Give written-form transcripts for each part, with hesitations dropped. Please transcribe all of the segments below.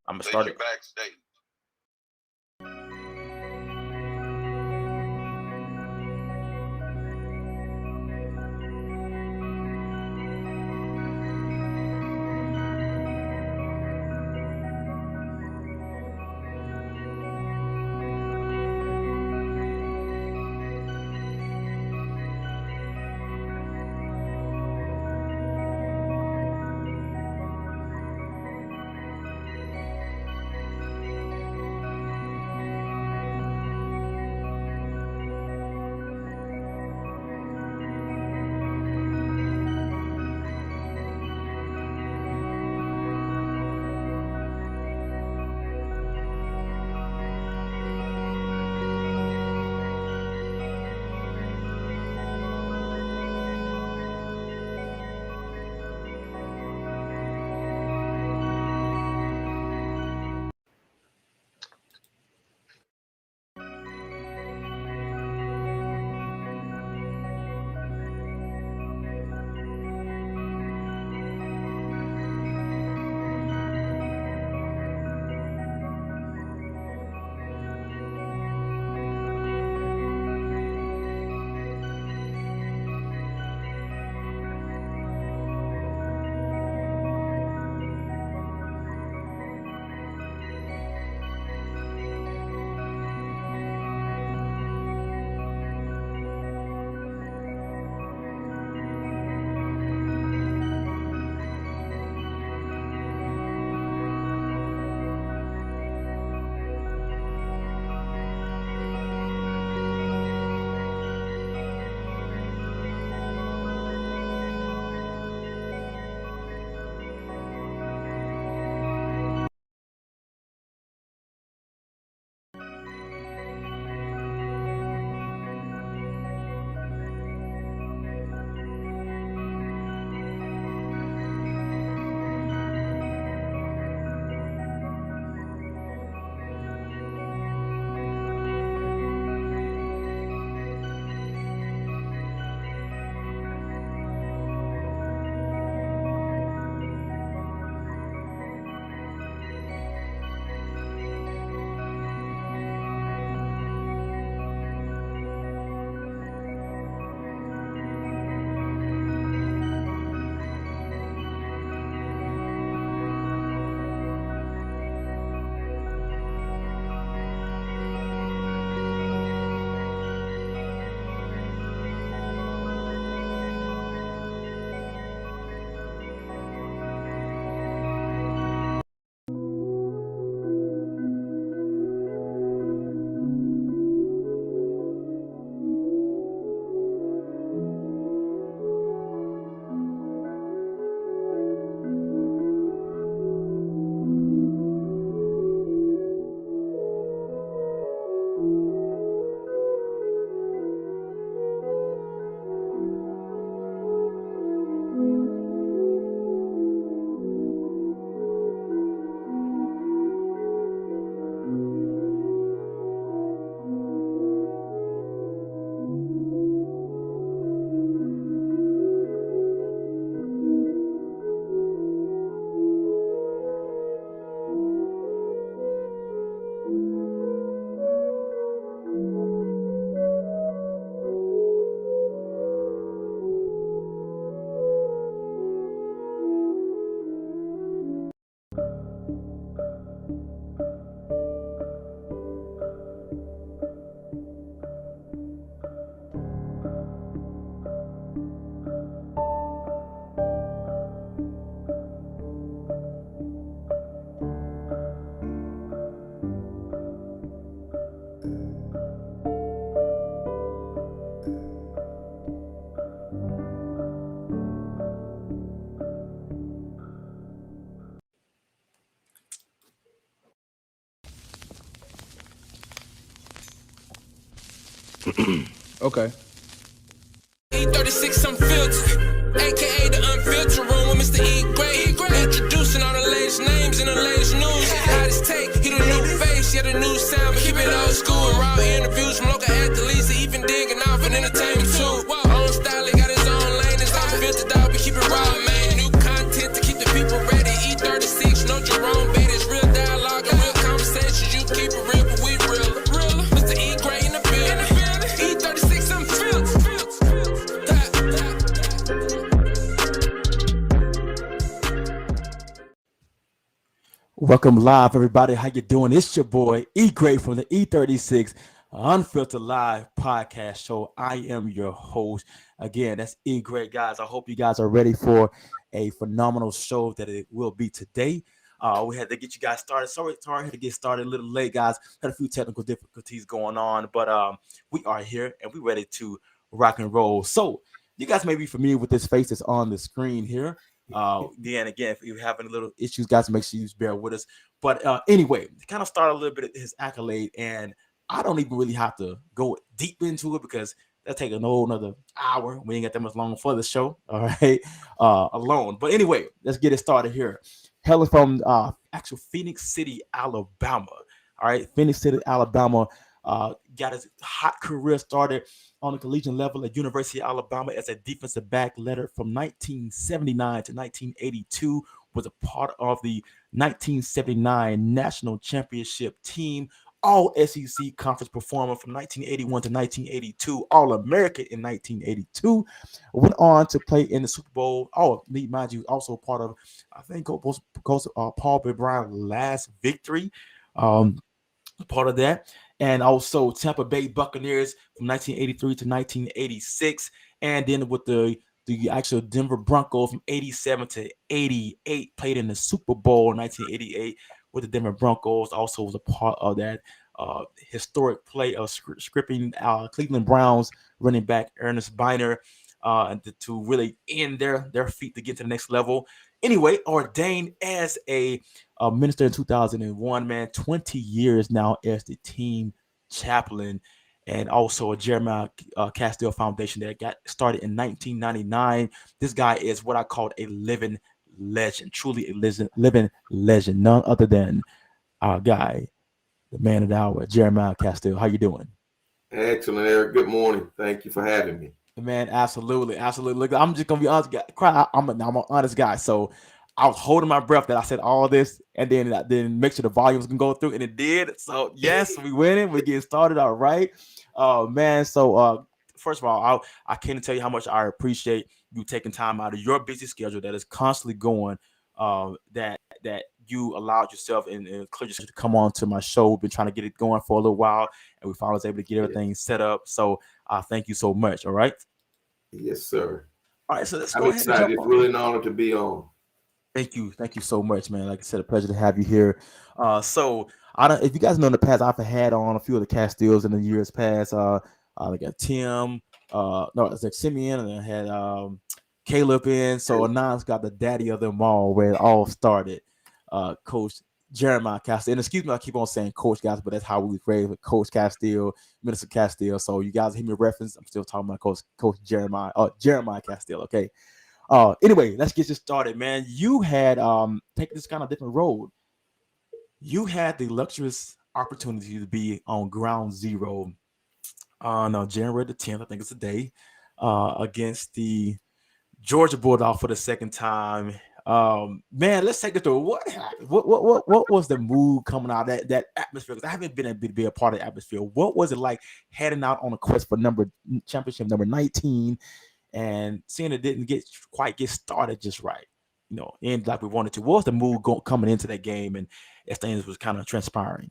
I'm gonna start it. Backstage. Okay. E36 Unfiltered, aka the Unfiltered Room with Mr. E Gray. Introducing all the latest names and the latest news. Hottest take, he the new face, yeah, the new sound, but keep it old school. Raw interviews from local athletes, even digging off and entertainment too. Own style, he got his own lane, it's unfiltered out, we keep it raw, man. New content to keep the people ready. E36, no Jerome Bettis, real dialogue and real conversations. You keep it real, but we real. Mr. E Gray in the building. E36 Unfiltered. Welcome live, everybody. How you doing? It's your boy E Great from the E36 Unfiltered Live podcast show. I am your host. Again, that's E Great, guys. I hope you guys are ready for a phenomenal show that it will be today. We had to get you guys started. Sorry to get started a little late, guys. Had a few technical difficulties going on, but we are here and we're ready to rock and roll. So you guys may be familiar with this face that's on the screen here. Then again, if you're having little issues, guys, make sure you bear with us. But anyway, to kind of start a little bit of his accolade, and I don't even really have to go deep into it because that'll take another hour. We ain't got that much long for the show, all right, alone. But anyway, let's get it started here. Helen from actual Phoenix City, Alabama. All right, Phoenix City, Alabama. Got his hot career started on the collegiate level at University of Alabama as a defensive back, led from 1979 to 1982, was a part of the 1979 National Championship team, all SEC conference performer from 1981 to 1982, All-American in 1982, went on to play in the Super Bowl. Oh, mind you, also part of, I think, Paul Brown's last victory. Part of that, and also Tampa Bay Buccaneers from 1983 to 1986, and then with the actual Denver Broncos from 87 to 88, played in the Super Bowl in 1988 with the Denver Broncos. Also was a part of that historic play of scripting Cleveland Browns running back Ernest Biner to really end their feat to get to the next level. Anyway, ordained as a minister in 2001, man, 20 years now as the team chaplain, and also a Jeremiah Castille Foundation that got started in 1999. This guy is what I call a living legend, truly a living legend, none other than our guy, the man of the hour, Jeremiah Castille. How you doing? Excellent, Eric. Good morning. Thank you for having me. Man, absolutely. Look, I'm just gonna be honest, guy. I'm an honest guy, so I was holding my breath that I said all this, and then make sure the volumes can go through, and it did. So yes, we winning. We getting started. All right, man. So first of all, I can't tell you how much I appreciate you taking time out of your busy schedule that is constantly going. That you allowed yourself and clear yourself to come on to my show. We've been trying to get it going for a little while, and we finally was able to get everything set up. So thank you so much. All right. Yes, sir. All right, so let's I'm go ahead. excited. It's really an honor to be on. Thank you so much, man. Like I said, a pleasure to have you here. So if you guys know in the past, I've had on a few of the Castilles in the years past. I got Tim, it's like Simeon, and I had Caleb in. So now it's got the daddy of them all, where it all started. Coach Jeremiah Castille, and excuse me, I keep on saying Coach, guys, but that's how we raised with Coach Castille, Minister Castille. So you guys hear me reference, I'm still talking about Coach Jeremiah Castille. Okay. Anyway, let's get this started, man. You had taken this kind of different road. You had the luxurious opportunity to be on ground zero on January the 10th, I think it's the day, against the Georgia Bulldogs for the second time. Man, let's take it through. What happened? What was the mood coming out of that atmosphere? Because I haven't been able to be a part of the atmosphere. What was it like heading out on a quest for championship number 19 and seeing it didn't quite get started just right, and like we wanted to? What was the mood coming into that game and as things was kind of transpiring?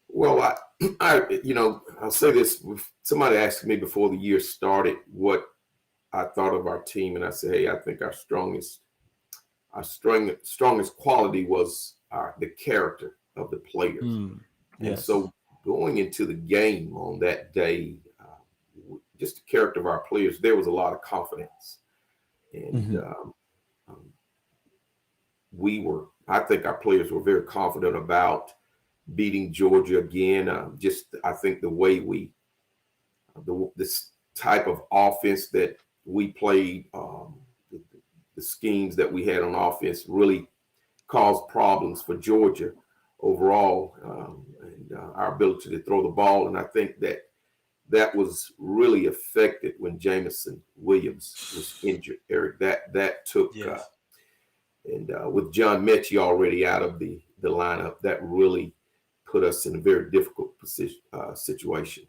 Well, I'll say this. Somebody asked me before the year started what I thought of our team, and I said, hey, I think our strongest quality was the character of the players. Yes. And so going into the game on that day, just the character of our players, there was a lot of confidence. And I think our players were very confident about beating Georgia again. I think the way we this type of offense that we played, the schemes that we had on offense really caused problems for Georgia overall, and our ability to throw the ball. And I think that was really affected when Jamison Williams was injured, Eric. That took, yes. And with John Mechie already out of the lineup, that really put us in a very difficult situation.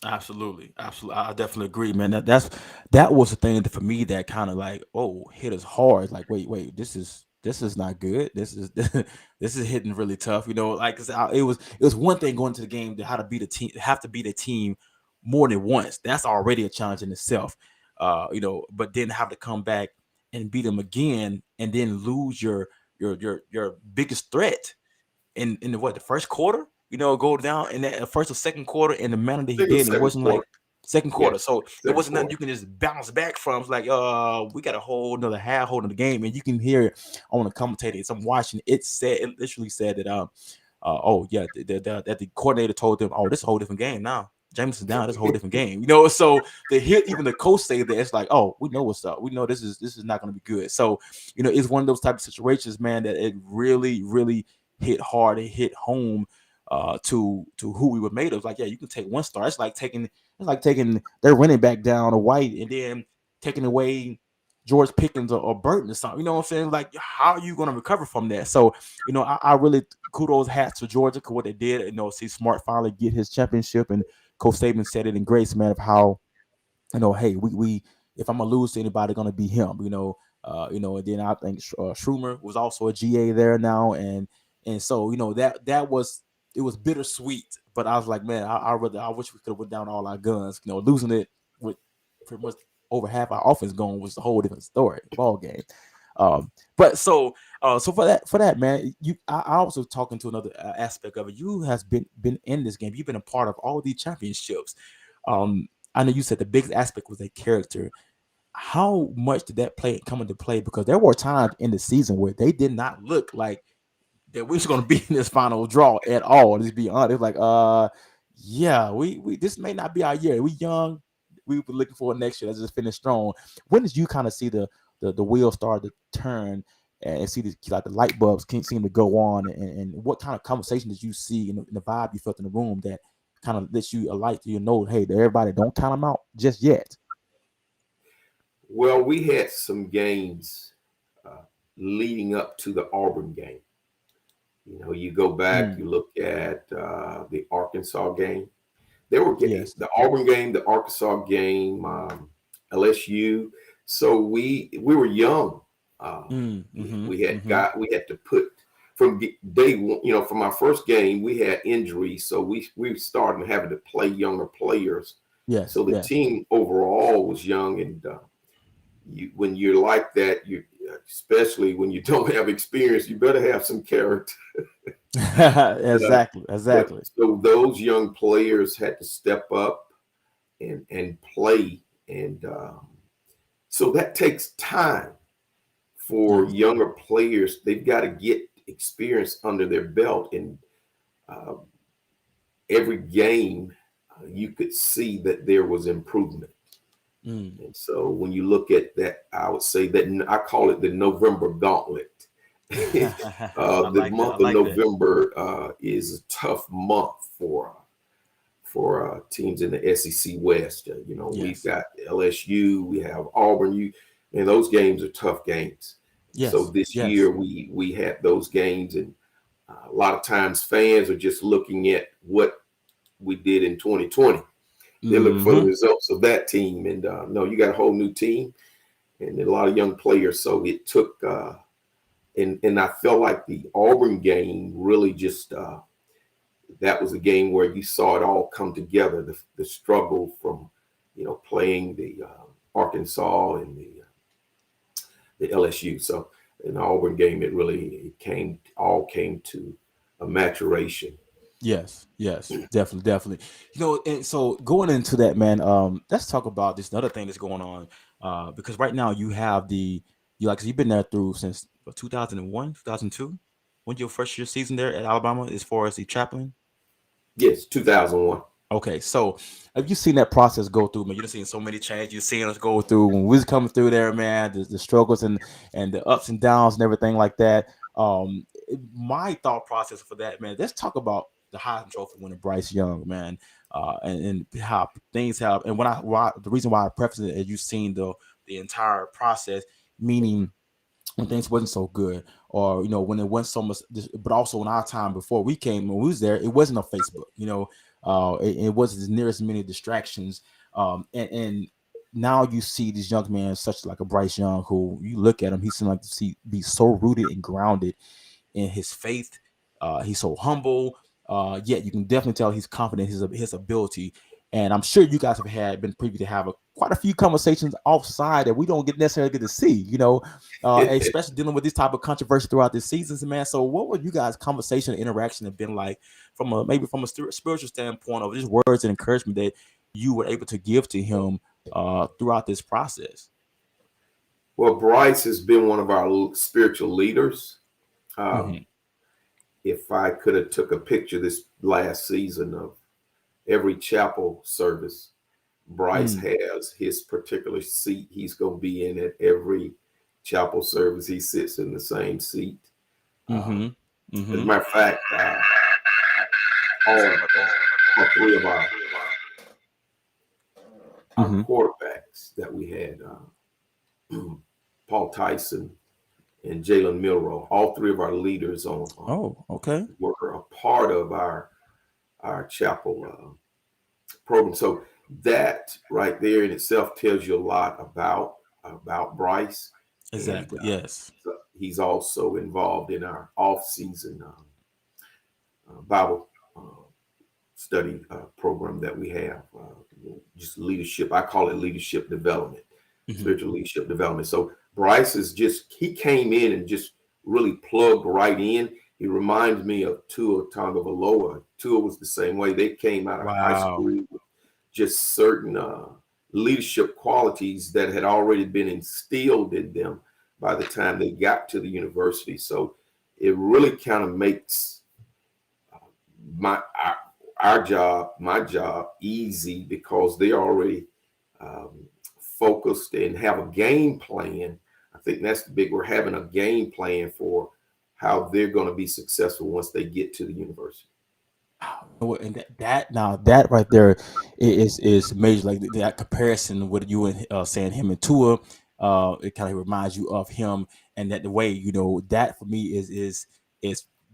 Absolutely, absolutely. I definitely agree, man. That was the thing that for me that kind of like, oh, hit us hard. Like, wait, this is not good. This is this is hitting really tough. Like 'cause it was one thing going to the game to how to beat a team, have to beat a team more than once. That's already a challenge in itself. But then have to come back and beat them again, and then lose your biggest threat in the first quarter, go down in that first or second quarter in the manner that I he think it was did. It second wasn't like quarter. second Yeah, quarter. So it second wasn't nothing quarter. you can just bounce back from. It's like, we got a whole another half hold of the game. And you can hear it on the commentator. As I'm watching, it literally said that oh yeah, that the coordinator told them, oh, this is a whole different game now. Jameson's down, this is a whole different game. So they hear even the coach say that, it's like, oh, we know what's up. We know this is not gonna be good. So, it's one of those type of situations, man, that it really, really hit hard. It hit home to who we were made of. Like, yeah, you can take one star. It's like taking their running back down a White and then taking away George Pickens or Burton or something. You know what I'm saying? Like, how are you going to recover from that? So, I really kudos hats to Georgia for what they did. See Smart finally get his championship, and Coach Saban said it in grace, man, of how, hey, we if I'm gonna lose to anybody, gonna be him. And then I think Schumer was also a GA there now, and so that was, it was bittersweet. But I was like, man, I wish we could have went down all our guns. Losing it with pretty much over half our offense gone was a whole different story, ball game. But so for that, man, I also talking to another aspect of it. You has been in this game. You've been a part of all these championships. I know you said the biggest aspect was their character. How much did that come into play? Because there were times in the season where they did not look like that we was going to be in this final draw at all. Let's be honest. Like, yeah, we this may not be our year. We young. We were looking for next year. Let's just finish strong. When did you kind of see the wheels start to turn and see the light bulbs can't seem to go on? And what kind of conversation did you see in the vibe you felt in the room that kind of lets you alight to hey, everybody, don't count them out just yet? Well, we had some games leading up to the Auburn game. You go back, you look at the Arkansas game. There were games, the Auburn game, the Arkansas game, LSU. So we were young. We had to put from day one. From our first game, we had injuries, so we started having to play younger players. Yes. So the team overall was young, and when you're like that, especially when you don't have experience, you better have some character. Exactly. So those young players had to step up and play, and so that takes time for younger players. They've got to get experience under their belt, and every game you could see that there was improvement. And so when you look at that, I would say that I call it the November gauntlet. The month of November is a tough month for teams in the SEC West. We've got LSU, we have Auburn. And those games are tough games. So this year we had those games, and a lot of times fans are just looking at what we did in 2020. They look for the results of that team, and no, you got a whole new team and a lot of young players. So it took, and I felt like the Auburn game really just that was a game where you saw it all come together. The struggle from playing the Arkansas and the LSU. So in the Auburn game, it really came to a maturation. Yes, definitely. And so going into that, man, let's talk about this another thing that's going on. Because right now you have you've been there through since 2001, 2002. When's your first year season there at Alabama as far as the chaplain? Yes, 2001. Okay, so have you seen that process go through, man? You've seen so many changes. You've seen us go through when we was coming through there, man. The struggles and the ups and downs and everything like that. My thought process for that, man. Let's talk about the Heisman Trophy winner Bryce Young, man, and how things have. And the reason why I preface it is you've seen the entire process, meaning when things wasn't so good, or when it went so much, but also in our time before we came, when we was there, it wasn't on Facebook. It wasn't as near as many distractions. And now you see these young men, such like a Bryce Young, who you look at him, he seems like be so rooted and grounded in his faith. He's so humble. Yet you can definitely tell he's confident in his ability. And I'm sure you guys been privy to have quite a few conversations offside that we don't necessarily get to see. Especially dealing with this type of controversy throughout this season, man. So, what would you guys' conversation and interaction have been like from a spiritual standpoint, of just words and encouragement that you were able to give to him throughout this process? Well, Bryce has been one of our spiritual leaders. If I could have took a picture this last season of every chapel service, Bryce has his particular seat he's going to be in at every chapel service. He sits in the same seat. As a matter of fact, all three of our quarterbacks that we had, Paul Tyson and Jalen Milroe, all three of our leaders were a part of our chapel program. So that right there in itself tells you a lot about Bryce. Exactly. And, yes. So he's also involved in our off-season Bible study program that we have. Just leadership. I call it leadership development, spiritual leadership development. So Bryce he came in and just really plugged right in. He reminds me of Tua Tagovailoa. Tua was the same way. They came out of high school with just certain leadership qualities that had already been instilled in them by the time they got to the university. So it really kind of makes my job easy, because they're already focused and have a game plan. I think that's the big. We're having a game plan for how they're going to be successful once they get to the university. And that right there is major. Like that comparison with you and saying him and Tua, it kind of reminds you of him, and that the way that for me is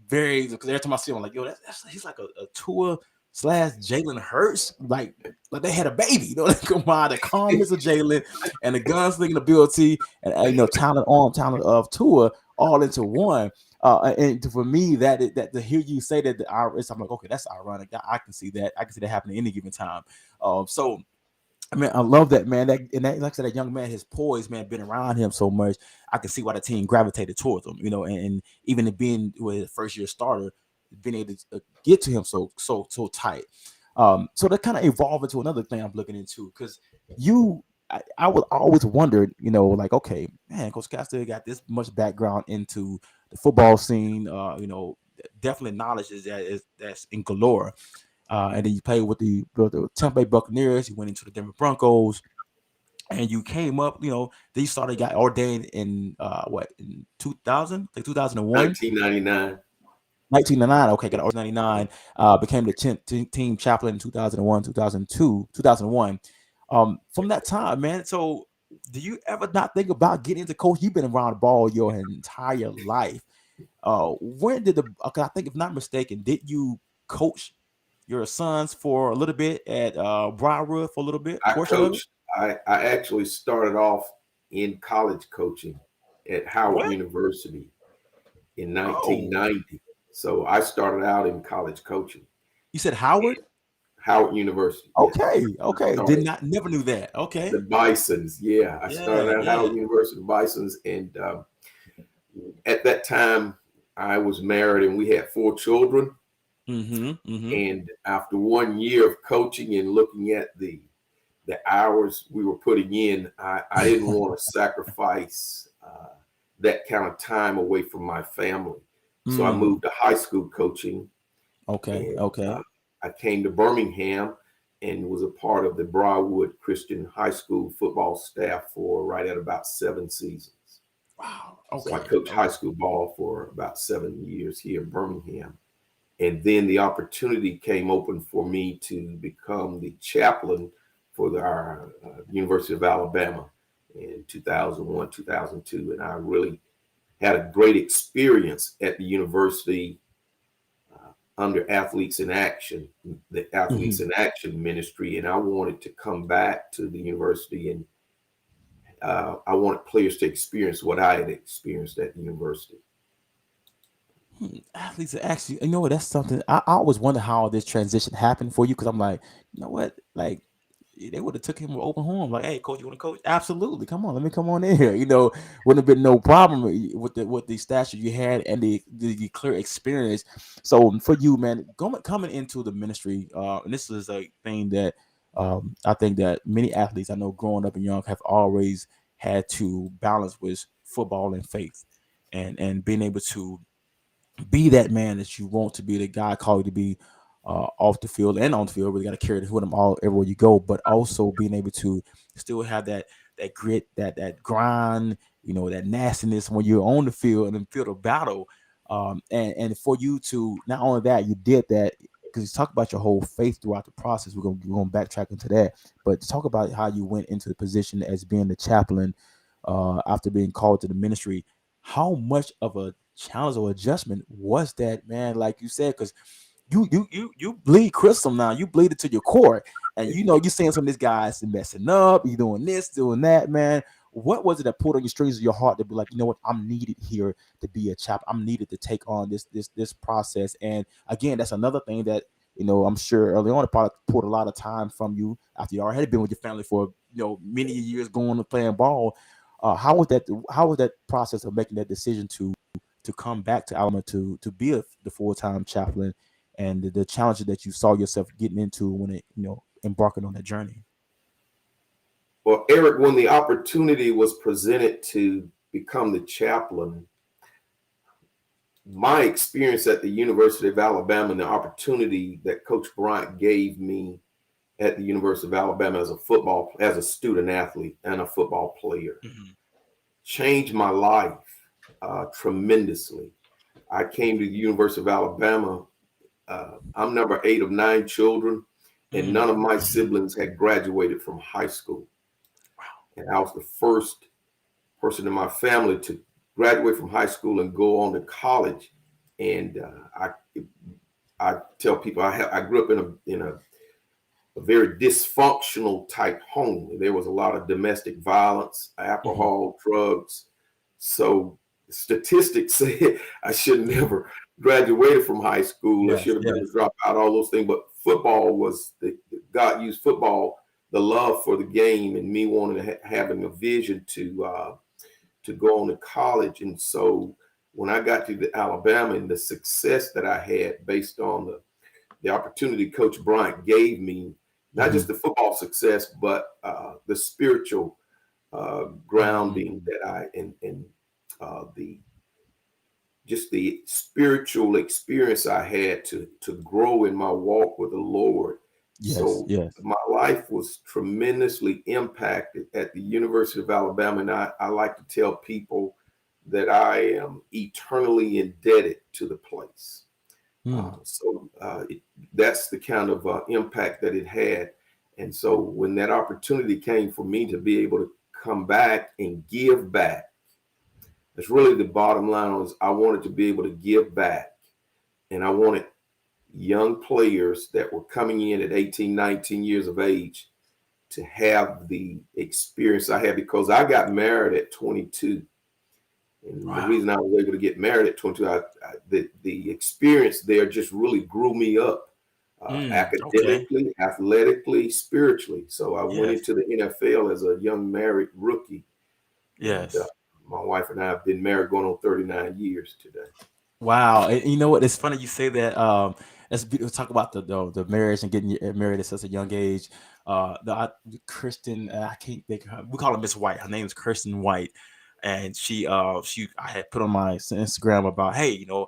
very, because every time I see him, I'm like, yo, he's like a Tua / Jalen Hurts, like they had a baby. Like, come on, the calmness of Jalen and the gunslinging ability and talent of Tua all into one. And for me, that to hear you say that I'm like, okay, that's ironic. I can see that. I can see that happening any given time. So I mean, I love that, man. Like I said, that young man, his poise, man, been around him so much. I can see why the team gravitated towards him, and even it being with a first year starter, being able to get to him so tight. So that kind of evolved into another thing I'm looking into, because I would always wondered, like, okay, man, Coach Castille got this much background into the football scene, definitely knowledge that's in galore. And then you played with the Tampa Bay Buccaneers. You went into the Denver Broncos, and you came up. Then you got ordained in in 2000, like 2001, 1999. 1999. Okay, got ordained in 99. Became the team chaplain in 2001, 2002, 2001. From that time, man. So, do you ever not think about getting into coach? You've been around the ball your entire life. When did I think, if not mistaken, did you coach your sons for a little bit at Briarwood for a little bit? I actually started off in college coaching at Howard University in 1990. So I started out in college coaching. You said Howard? Howard University. Okay, yes. Okay. Never knew that. Okay. The Bisons, yeah. I started at Howard University Bisons, and at that time I was married and we had 4 children. And after 1 year of coaching and looking at the hours we were putting in, I didn't want to sacrifice that kind of time away from my family. So I moved to high school coaching. Okay. And, I came to Birmingham. and was a part of the Briarwood Christian High School football staff for right at about 7 seasons. Wow. So I Okay. coached high school ball for about 7 years here in Birmingham. And then the opportunity came open for me to become the chaplain for our University of Alabama in 2001, 2002. And I really had a great experience at the university under Athletes in Action, the Athletes in Action ministry. And I wanted to come back to the university, and I wanted players to experience what I had experienced at the university. Athletes are actually, you know what? That's something I always wonder how this transition happened for you, because I'm like, you know what? Like, they would have took him with open arms, like, hey, coach, you want to coach? Absolutely, come on, let me come on in here. You know, wouldn't have been no problem with the stature you had and the clear experience. So for you, man, coming into the ministry, and this is a thing that I think that many athletes I know growing up and young have always had to balance with football and faith, and being able to be that man that you want to be, the guy called you to be, off the field and on the field. Really got to carry the hood them all everywhere you go, but also being able to still have that grit, that grind, you know, that nastiness when you're on the field and in the field of battle. And for you to not only that, you did that because you talk about your whole faith throughout the process. We're going to backtrack into that, but to talk about how you went into the position as being the chaplain after being called to the ministry. How much of a challenge or adjustment was that, man? Like you said, because you bleed crystal now. You bleed it to your core, and you know you're seeing some of these guys messing up. You doing this, doing that, man. What was it that pulled on your strings of your heart to be like, you know what, I'm needed here to be a chap. I'm needed to take on this process. And again, that's another thing that, you know, I'm sure early on it probably poured a lot of time from you after you already been with your family for, you know, many years going and playing ball. How was that? How was that process of making that decision to come back to Alabama to be the full-time chaplain, and the challenges that you saw yourself getting into when it, you know, embarking on that journey? Well, Eric, when the opportunity was presented to become the chaplain, my experience at the University of Alabama and the opportunity that Coach Bryant gave me at the University of Alabama as a student athlete and a football player changed my life tremendously. I came to the University of Alabama. I'm number 8 of 9 children, and none of my siblings had graduated from high school. And I was the first person in my family to graduate from high school and go on to college. And I tell people I grew up in a very dysfunctional type home. There was a lot of domestic violence, alcohol, drugs. So statistics say I should never graduated from high school. I should have been a dropout, all those things. But football was God used football, the love for the game, and me wanting to having a vision to go on to college. And so when I got to the Alabama and the success that I had based on the opportunity Coach Bryant gave me, not just the football success, but the spiritual grounding that I and the spiritual experience I had to grow in my walk with the Lord. My life was tremendously impacted at the University of Alabama, and I like to tell people that I am eternally indebted to the place. That's the kind of impact that it had. And so when that opportunity came for me to be able to come back and give back, that's really the bottom line. Was I wanted to be able to give back, and I wanted young players that were coming in at 18, 19 years of age to have the experience I had, because I got married at 22. And the reason I was able to get married at 22, the experience there just really grew me up academically, athletically, spiritually. So I went into the NFL as a young married rookie. And, my wife and I have been married going on 39 years today. Wow. And you know what? It's funny you say that. Let's talk about the marriage and getting married at such a young age. Kristen, I can't think of her. We call her Miss White. Her name is Kristen White. And I had put on my Instagram about, hey, you know,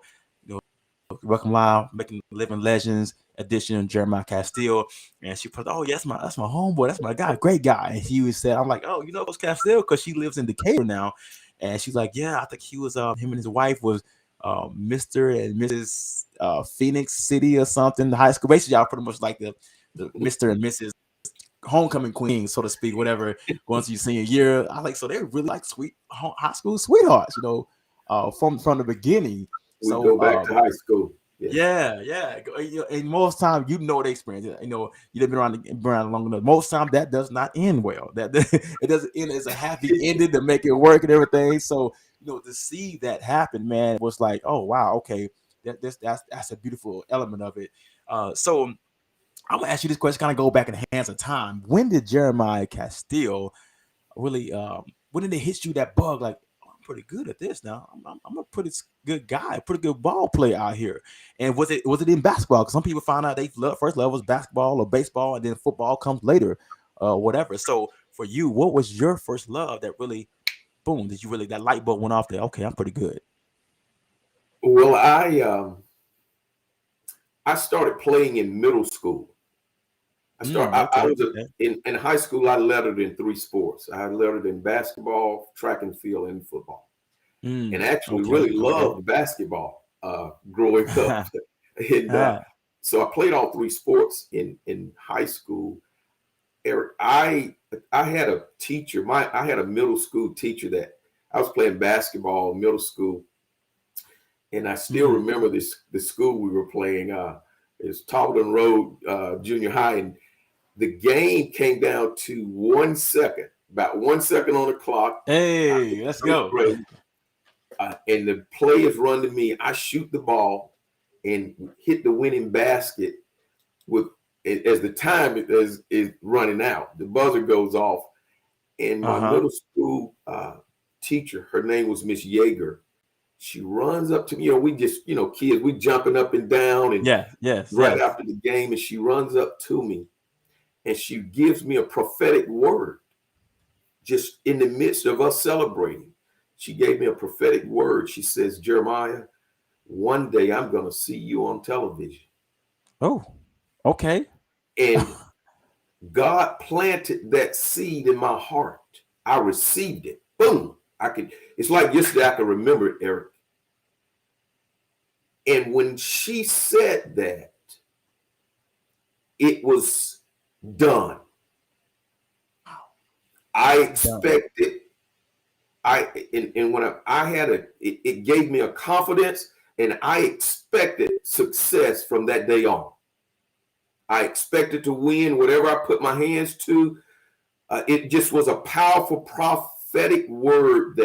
Welcome Live, making living legends. edition, Jeremiah Castille, and she put, oh, yeah, that's my homeboy, that's my guy, great guy. And he was said, I'm like, oh, you know, Coach Castille, because she lives in Decatur now, and she's like, yeah, I think he was him and his wife was Mr. and Mrs. Phoenix City or something, the high school. Basically, y'all pretty much like the Mr. and Mrs. homecoming queen, so to speak, whatever, going to your senior year. I like, so they're really like sweet high school sweethearts, you know, from the beginning. We So go back to high school. yeah. And most time, you know, the experience. You know, you've been around long enough. Most time, that does not end well. That it doesn't end as a happy ending to make it work and everything. So, you know, to see that happen, man, was like, oh wow, okay, that's a beautiful element of it. So I'm gonna ask you this question, kind of go back in the hands of time. When did Jeremiah Castille really? When did it hit you that bug? Like, oh, I'm pretty good at this now. I'm a pretty good guy, pretty good ball player out here. And was it in basketball? Because some people find out first love was basketball or baseball, and then football comes later, whatever. So for you, what was your first love that really, boom? Did you really that light bulb went off there? Okay, I'm pretty good. Well, I started playing in middle school. I was in high school. I lettered in 3 sports. I lettered in basketball, track and field, and football. And actually really loved basketball growing up. And so I played all 3 sports in high school. Eric, I had a teacher. I had a middle school teacher that I was playing basketball in middle school, and I still remember the school we were playing. It's Talbot Road Junior High, and the game came down to 1 second, about 1 second on the clock. Hey, let's go. And the players run to me. I shoot the ball and hit the winning basket as the time is running out. The buzzer goes off. And my middle school teacher, her name was Miss Yeager. She runs up to me. You know, we just, you know, kids, we jumping up and down. And after the game, and she runs up to me. And she gives me a prophetic word just in the midst of us celebrating. She gave me a prophetic word. She says, Jeremiah, one day I'm going to see you on television. Oh, okay. And God planted that seed in my heart. I received it. Boom. It's like yesterday I can remember it, Eric. And when she said that, it was done. I expected, it gave me a confidence, and I expected success from that day on. I expected to win whatever I put my hands to. It just was a powerful prophetic word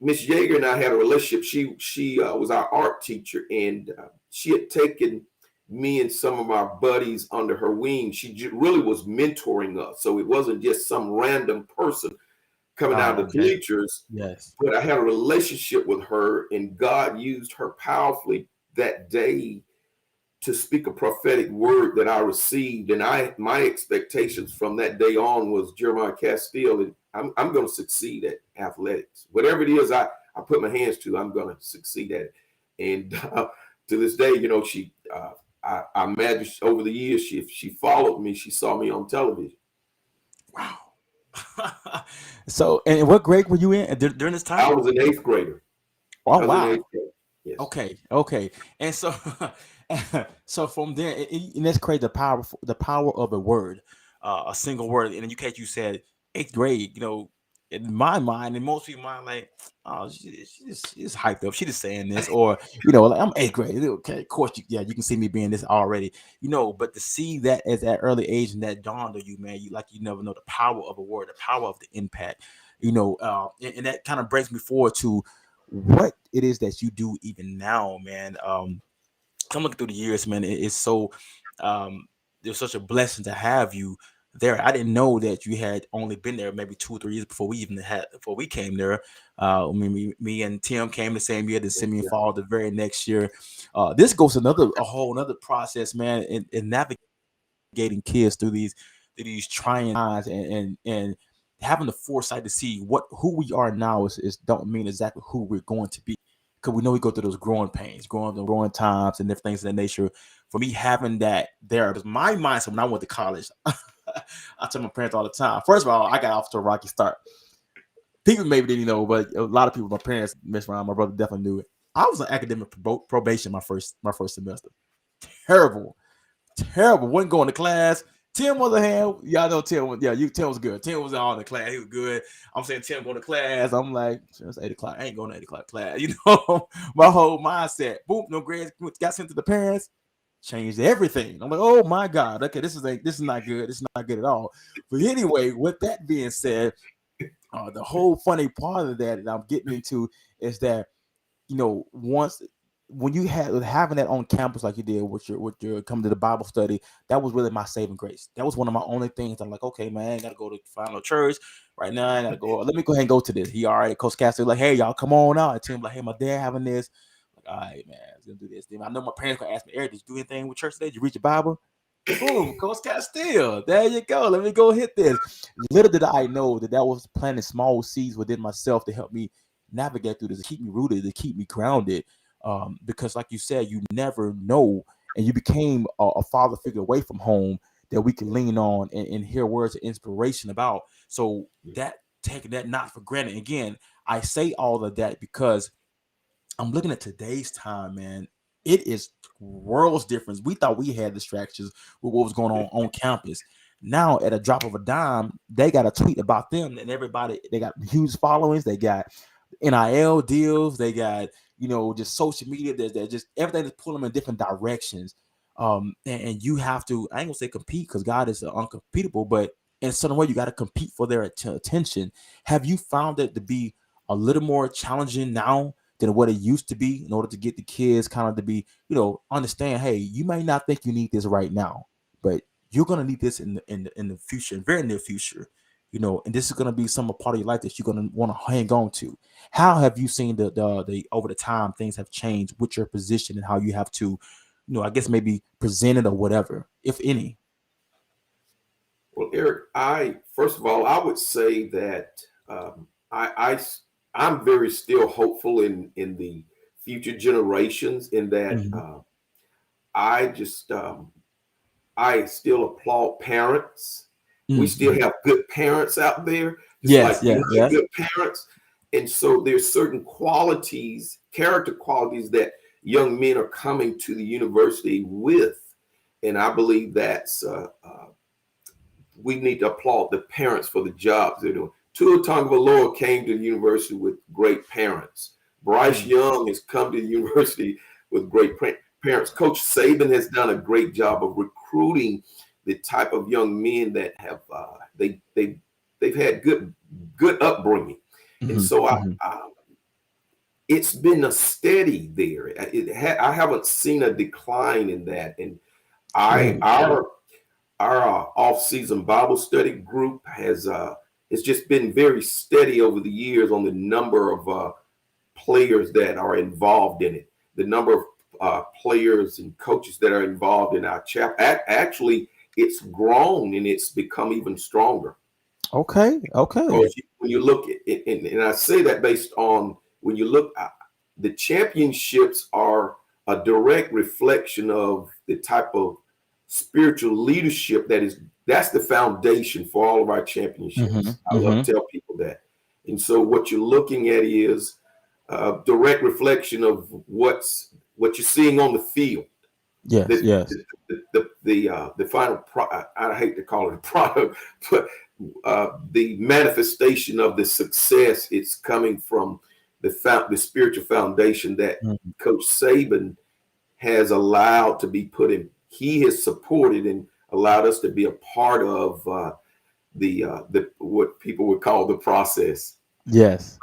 Miss Yeager and I had a relationship. She was our art teacher, and she had taken me and some of my buddies under her wing. She really was mentoring us. So it wasn't just some random person coming out of the bleachers. Yes. But I had a relationship with her, and God used her powerfully that day to speak a prophetic word that I received. And my expectations from that day on was Jeremiah Castille, and I'm going to succeed at athletics. Whatever it is I put my hands to, I'm going to succeed at it. And to this day, you know, I imagine over the years, if she followed me, she saw me on television. Wow. So, and what grade were you in during this time? I was an 8th grader. Oh, wow. Yes. Okay. And so, so from there, and that's crazy. The power of a word, a single word. And in your case, you said 8th grade. You know, in my mind, and most people's mind, like, oh, she's hyped up. She just saying this, or you know, like I'm 8th grade. Okay, of course, you can see me being this already. You know, but to see that at that early age and that dawned on you, man, you never know the power of a word, the power of the impact. You know, and that kind of brings me forward to what it is that you do even now, man. I'm looking through the years, man. It's so it was such a blessing to have you there. I didn't know that you had only been there maybe 2 or 3 years before we came there. Me and Tim came the same year. The Simeon fall the very next year. This goes a whole another process, man, in navigating kids through these trying times and having the foresight to see who we are now is don't mean exactly who we're going to be. because we know we go through those growing pains, growing times, and different things of that nature. For me, having that there was my mindset when I went to college. I tell my parents all the time. First of all, I got off to a rocky start. People maybe didn't know, but a lot of people, my parents messed around. My brother definitely knew it. I was on academic probation my first semester. Terrible. Wasn't going to class. Tim, on the other hand, y'all know Tim. Tim was good. Tim was on the class. He was good. I'm saying Tim going to class. I'm like, it's 8 o'clock. I ain't going to 8 o'clock class. My whole mindset. Boom, no grades. Got sent to the parents. Changed everything. I'm like, oh my God. Okay, this is not good. This is not good at all. But anyway, with that being said, the whole funny part of that I'm getting into is that, once when you having that on campus like you did with your coming to the Bible study, that was really my saving grace. That was one of my only things. I'm like, okay, man, I gotta go to final church right now. I gotta go. Let me go ahead and go to this. He already, Coach Castille, like, hey, y'all, come on out. And Tim like, hey, my dad having this. Like, all right, man, I was gonna do this. Then I know my parents gonna ask me, Eric, did you do anything with church today? Did you read your Bible? Boom, Coach Castille. There you go. Let me go hit this. Little did I know that was planting small seeds within myself to help me navigate through this, to keep me rooted, to keep me grounded. Because like you said, you never know, and you became a father figure away from home that we can lean on and hear words of inspiration about. So that, taking that not for granted. Again, I say all of that because I'm looking at today's time, man. It is worlds difference. We thought we had distractions with what was going on campus. Now, at a drop of a dime, they got a tweet about them, and everybody, they got huge followings. They got NIL deals. They got, just social media. They're just everything is pulling them in different directions. And you have to, I ain't gonna say compete because God is uncompetable, but in a certain way, you got to compete for their attention. Have you found it to be a little more challenging now than what it used to be in order to get the kids kind of to be, understand, hey, you may not think you need this right now, but you're going to need this in the future, in very near future, and this is going to be some part of your life that you're going to want to hang on to. How have you seen the over the time things have changed with your position and how you have to, I guess maybe present it or whatever, if any? Well, Eric, first of all, I would say that I'm very still hopeful in the future generations, in that I still applaud parents. We still have good parents out there. Good parents. And so there's certain qualities, character qualities that young men are coming to the university with. And I believe that's, we need to applaud the parents for the jobs they're doing. Tua Tagovailoa came to the university with great parents. Bryce Young has come to the university with great parents. Coach Saban has done a great job of recruiting the type of young men that have they've had good upbringing, and so it's been a steady there. I haven't seen a decline in that, and our off-season Bible study group has it's just been very steady over the years on the number of players that are involved in it, the number of players and coaches that are involved in our chapter. Actually, it's grown and it's become even stronger. Okay. When you look at it, and I say that based on when you look at the championships are a direct reflection of the type of spiritual leadership that's the foundation for all of our championships. I love to tell people that. And so what you're looking at is a direct reflection of what you're seeing on the field. Yes. The final I hate to call it a product, but the manifestation of the success, it's coming from the spiritual foundation that Coach Saban has allowed to be put in. He has supported and allowed us to be a part of the what people would call the process. Yes.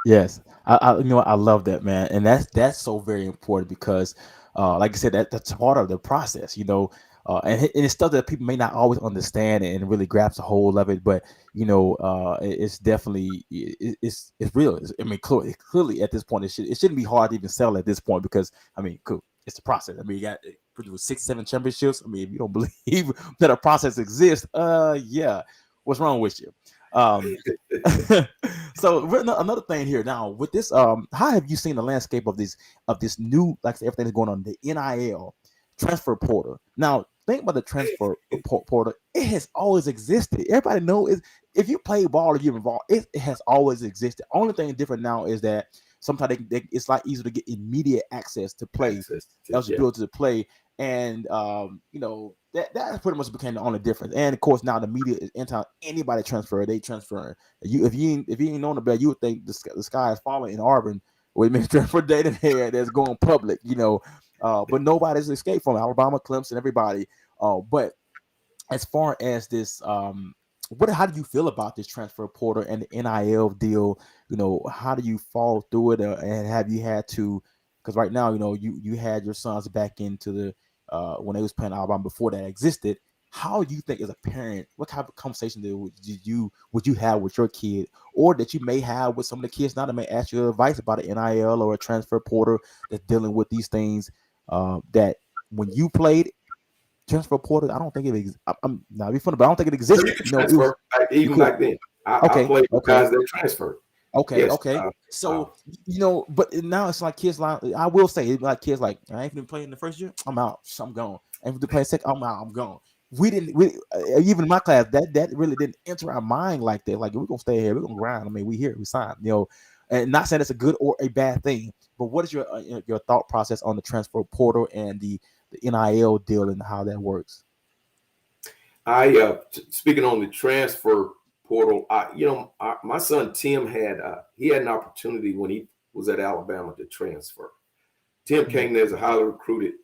I love that, man, and that's so very important because, like I said, that's part of the process, and it's stuff that people may not always understand and really grasp a hold of it, but it's definitely it's real. Clearly at this point, it shouldn't be hard to even sell at this point because cool. It's the process. You got 6-7 championships. If you don't believe that a process exists, yeah, what's wrong with you? Um, so another thing here now with this, how have you seen the landscape of this new, like I said, everything that's going on, the NIL transfer portal? Now, think about the transfer portal. It has always existed. Everybody know is if you play ball or you're involved, it has always existed. Only thing different now is that sometimes it's like easier to get immediate access to play, eligibility to play, and that pretty much became the only difference. And of course, now the media is anytime anybody they transferring. If you ain't known about, you would think the sky is falling in Auburn with Mr. transfer data here that's going public, but nobody's escaped from Alabama, Clemson, everybody. But as far as this, how do you feel about this transfer portal and the NIL deal? How do you fall through it, and have you had to? Because right now, you had your sons back into the when they was playing Alabama before that existed. How do you think, as a parent, what kind of conversation would you have with your kid, or that you may have with some of the kids now that may ask you advice about an NIL or a transfer portal that's dealing with these things that when you played transfer portal, I don't think it exists. I'm not be funny, but I don't think it existed. Even back then, I played with guys that transferred. Okay, yes, okay. So but now it's like kids like, I will say, it's like kids like, I ain't gonna play in the first year, I'm out, so I'm gone. And if they play second, I'm out, I'm gone. We even in my class that really didn't enter our mind like that. Like, we're gonna stay here, we're gonna grind. I mean, we here, we signed, and not saying it's a good or a bad thing, but what is your thought process on the transfer portal and the NIL deal and how that works? Speaking on the transfer portal, my son Tim had an opportunity when he was at Alabama to transfer. Tim came there as a highly recruited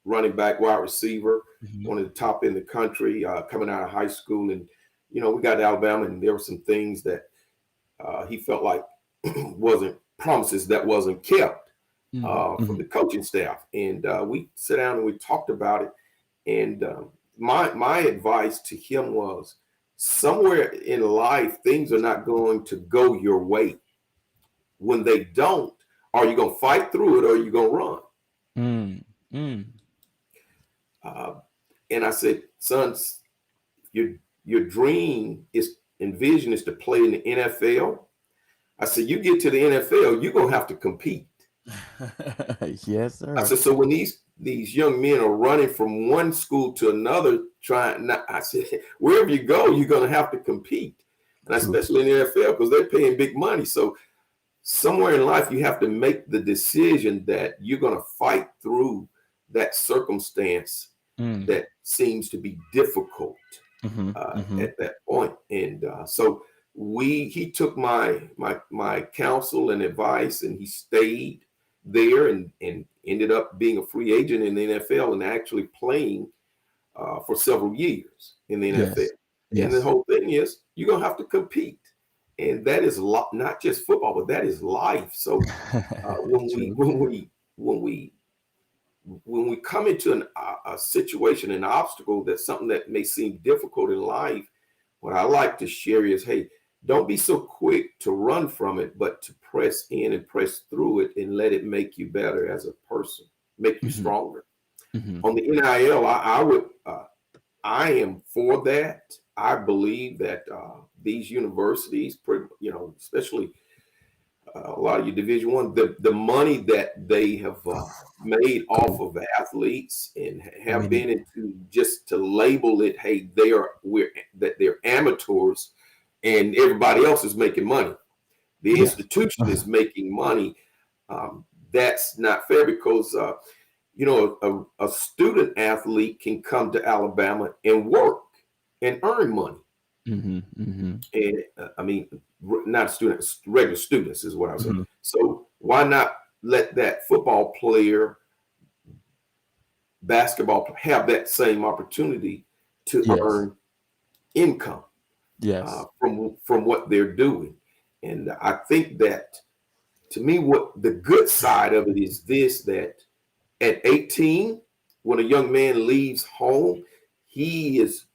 running back, wide receiver, one of the top in the country, coming out of high school. And we got to Alabama, and there were some things that he felt like wasn't promises that wasn't kept from the coaching staff. And we sat down and we talked about it. And my advice to him was, somewhere in life, things are not going to go your way. When they don't, are you going to fight through it, or are you going to run? And I said, sons, your dream and vision is to play in the NFL. I said, you get to the NFL, you're going to have to compete. Yes, sir. I said, so when these young men are running from one school to another, I said, wherever you go, you're going to have to compete. And especially in the NFL, because they're paying big money. So somewhere in life, you have to make the decision that you're going to fight through that circumstance that seems to be difficult at that point. And so he took my counsel and advice, and he stayed there and ended up being a free agent in the NFL and actually playing for several years in the NFL. Yes. And the whole thing is, you're going to have to compete. And that is not just football, but that is life. So when we come into a situation, an obstacle, that's something that may seem difficult in life, what I like to share is, hey, don't be so quick to run from it, but to press in and press through it and let it make you better as a person, make you stronger. On the NIL, I am for that. I believe that these universities, especially a lot of your Division I, the money that they have made off of athletes and have been into, just to label it, hey, they're amateurs, and everybody else is making money. The institution is making money. That's not fair, because a student athlete can come to Alabama and work and earn money. And I mean, not students, regular students is what I was saying. So why not let that football player, basketball, have that same opportunity to earn income from what they're doing? And I think that, to me, what the good side of it is this, that at 18, when a young man leaves home, he's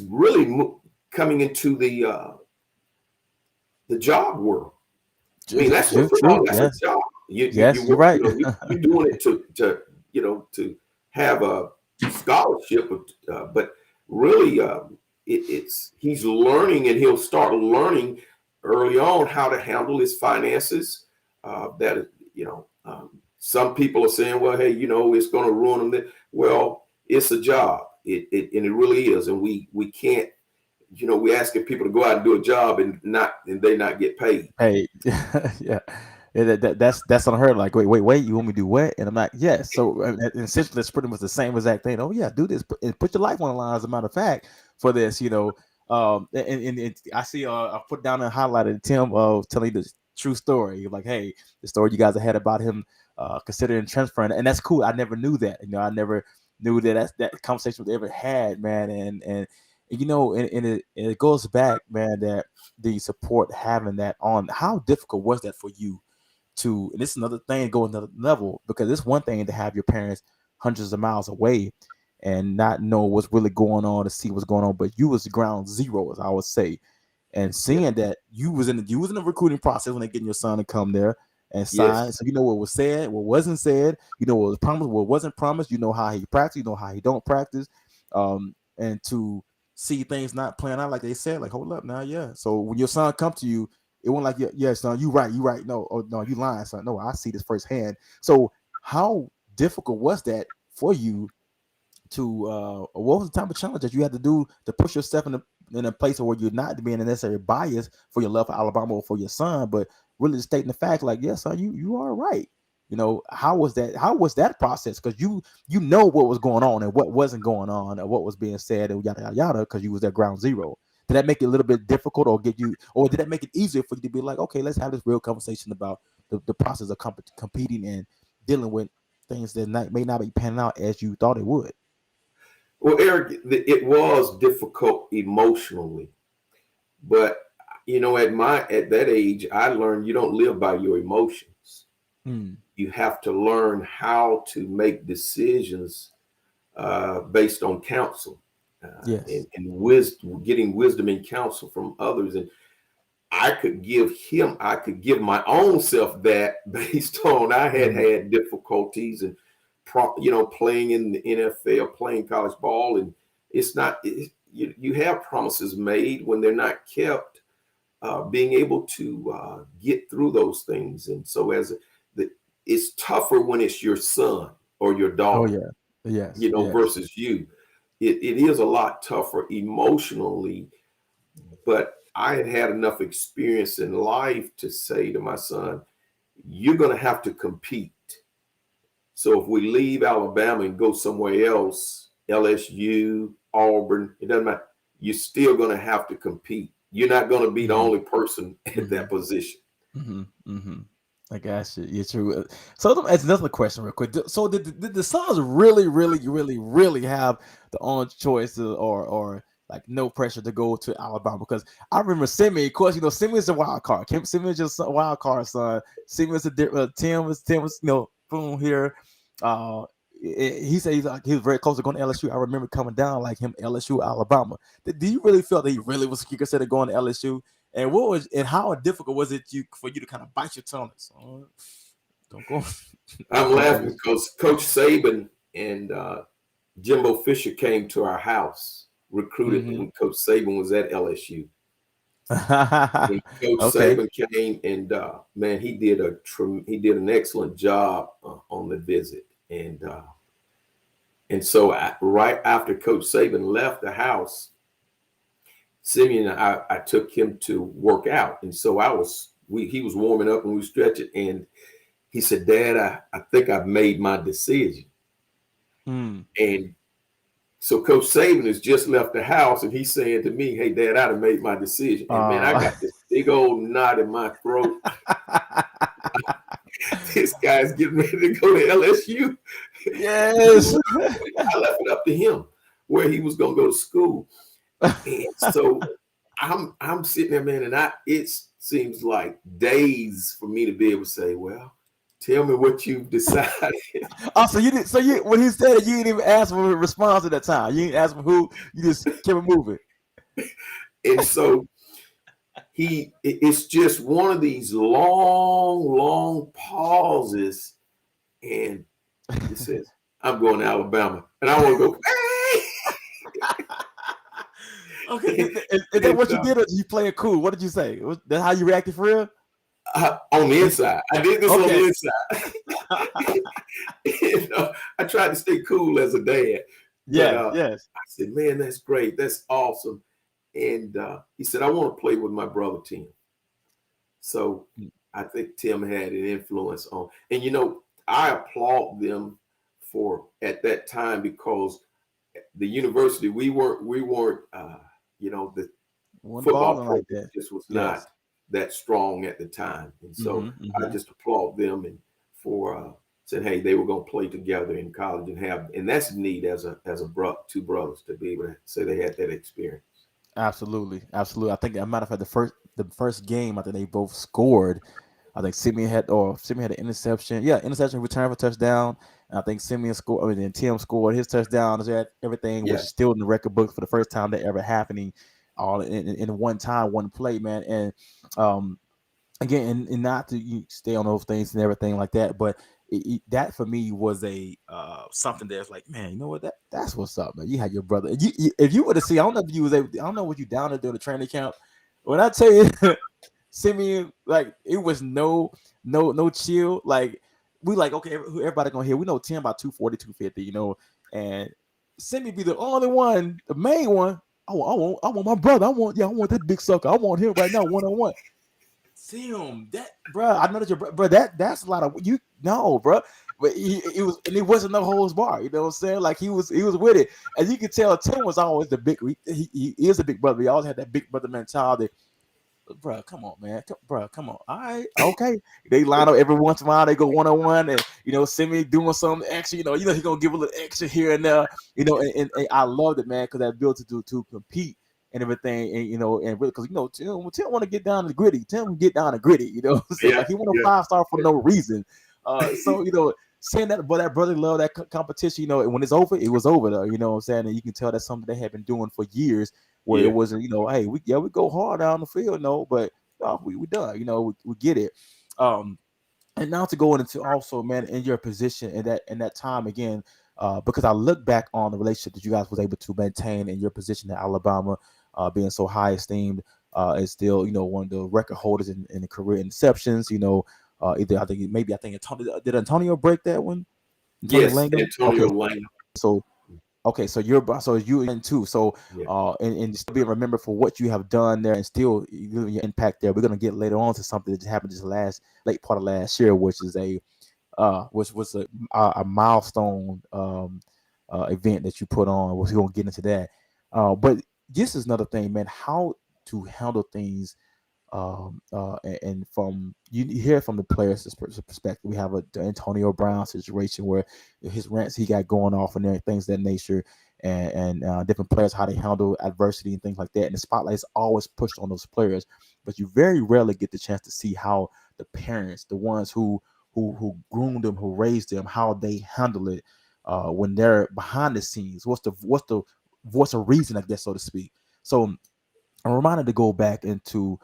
really coming into the job world. I mean, that's what football, that's a job. You're right. You're doing it to have a scholarship, but really, he's learning, and he'll start learning early on how to handle his finances. Some people are saying, well, hey, it's going to ruin them. Well, it's a job. And it really is. And we can't, we're asking people to go out and do a job and they not get paid. Hey, yeah. That's unheard of. Like, wait, you want me to do what? And I'm like, yes. So essentially, it's pretty much the same exact thing. Oh yeah, do this and put your life on the line. As a matter of fact, for this, and I see I put down and highlighted Tim telling you the true story. Like, hey, the story you guys had about him considering transferring, and that's cool. I never knew that. I never knew that conversation was ever had, man. And it goes back, man, that the support having that on. How difficult was that for you? And this is another thing, go another level, because it's one thing to have your parents hundreds of miles away and not know what's really going on, to see what's going on, but you was ground zero, as I would say, and seeing that you was in the recruiting process when they getting your son to come there and sign. Yes. So what was said, what wasn't said, what was promised, what wasn't promised. How he practiced, how he don't practice, and to see things not playing out like they said. Like, hold up now, yeah. So when your son come to you, it wasn't like, yeah, son, you right. No, you lying, son. No, I see this firsthand. So how difficult was that for you to, what was the type of challenge that you had to do to push yourself in a place where you're not being necessarily biased for your love for Alabama or for your son, but really stating the fact, like, yes, son, you are right. How was that process? Because you know what was going on and what wasn't going on, and what was being said, and yada yada yada, because you was at ground zero. Did that make it a little bit difficult, or did that make it easier for you to be like, okay, let's have this real conversation about the process of competing and dealing with things that may not be panning out as you thought it would? Well, Eric, it was difficult emotionally, but at that age, I learned you don't live by your emotions. You have to learn how to make decisions based on counsel. Yes. And wisdom, getting wisdom and counsel from others. And I could give my own self that based on I had difficulties and playing in the NFL, playing college ball, and it's not you have promises made when they're not kept. Being able to get through those things, and so it's tougher when it's your son or your daughter. Oh yeah, yes, versus you. It is a lot tougher emotionally, but I had enough experience in life to say to my son, you're going to have to compete. So if we leave Alabama and go somewhere else, LSU, Auburn, it doesn't matter. You're still going to have to compete. You're not going to be the only person at that position. I got you. You're true. So that's another question real quick. So did the Suns really, really, really, really have the own choice or like no pressure to go to Alabama? Because I remember Simmons, of course, Simmons is a wild card. Simmons just a wild card, son. Simmons Tim was boom here. He said he was very close to going to LSU. I remember coming down like him, LSU, Alabama. Do you really feel that he really was considered going to LSU? And how difficult was it for you to kind of bite your tongue? So, don't go. I'm laughing because Coach Saban and Jimbo Fisher came to our house, recruited when Coach Saban was at LSU. And Coach Saban came, and man, he did an excellent job on the visit. And so right after Coach Saban left the house, Simeon, I took him to work out. And so he was warming up and we stretching. And he said, Dad, I think I've made my decision. And so Coach Saban has just left the house and he's saying to me, hey, Dad, I'd have made my decision. And man, I got this big old knot in my throat. This guy's getting ready to go to LSU. Yes. I left it up to him where he was going to go to school. And so I'm sitting there, man, and it seems like days for me to be able to say, well, tell me what you've decided. So you did. So when he said it, you didn't even ask for a response at that time. You didn't ask for who. You just kept it moving. And so it's just one of these long pauses, and he says, "I'm going to Alabama," and I want to go. Hey! Okay, is that what you did, or did you play it cool? What did you say? That how you reacted for real? On the inside, I did this on the inside. I tried to stay cool as a dad. But, yes. I said, man, that's great. That's awesome. And he said, I want to play with my brother Tim. So I think Tim had an influence on. And I applaud them for at that time, because the university we weren't the football program like that just was not that strong at the time. And so I just applaud them and for said, hey, they were going to play together in college and that's neat as two brothers to be able to say they had that experience. Absolutely. I think, as a matter of fact, the first game, I think they both scored. I think Simeon had an interception. Yeah, interception, return for touchdown. And I think Simeon scored. And Tim scored his touchdown. Everything was still in the record book for the first time that ever happening, all in one time, one play, man. And again, and not to stay on those things and everything like that, but that for me was a something that's like, man, you know what? That's what's up, man. You had your brother. If you were to see, I don't know if you was able. I don't know what you down there doing the training camp. When I tell you, Simeon, like it was no chill. Like we like, okay, everybody gonna hear. We know Tim about 240, 250, and Simeon be the only one, the main one. I want my brother. I want that big sucker. I want him right now, 1-on-1. Tim, that bro, I know that your bro. That's a lot of bro. But it wasn't no holds bar. You know what I'm saying? Like he was with it, and you can tell Tim was always the big. He is a big brother. He always had that big brother mentality. Bro, come on, man. Come on. All right, okay. They line up every once in a while. They go 1-on-1, and Simeon doing something extra. He's gonna give a little extra here and there. And I loved it, man, because that ability to compete and everything, and and really, because Tim want to get down to gritty. Tim get down to gritty. Like he want a 5-star for no reason. So saying that, but that brother love that competition. And when it's over, it was over though. You know what I'm saying? And you can tell that's something they have been doing for years. Where it wasn't, hey, we go hard down the field, but we done. We get it. And now to go into also, man, in your position in that time again, because I look back on the relationship that you guys was able to maintain in your position at Alabama, being so high esteemed, is still one of the record holders in the career interceptions. Either I think Antonio break that one? Antonio Lang. So you in too. So and still being remembered for what you have done there, and still your impact there. We're gonna get later on to something that just happened late part of last year, which is which was a milestone event that you put on. We're gonna get into that. But this is another thing, man. How to handle things. And from you hear from the players' perspective, we have the Antonio Brown situation where his rants he got going off and things of that nature, and different players, how they handle adversity and things like that. And the spotlight is always pushed on those players, but you very rarely get the chance to see how the parents, the ones who groomed them, who raised them, how they handle it when they're behind the scenes. What's the voice of reason, I guess, so to speak. So I'm reminded to go back into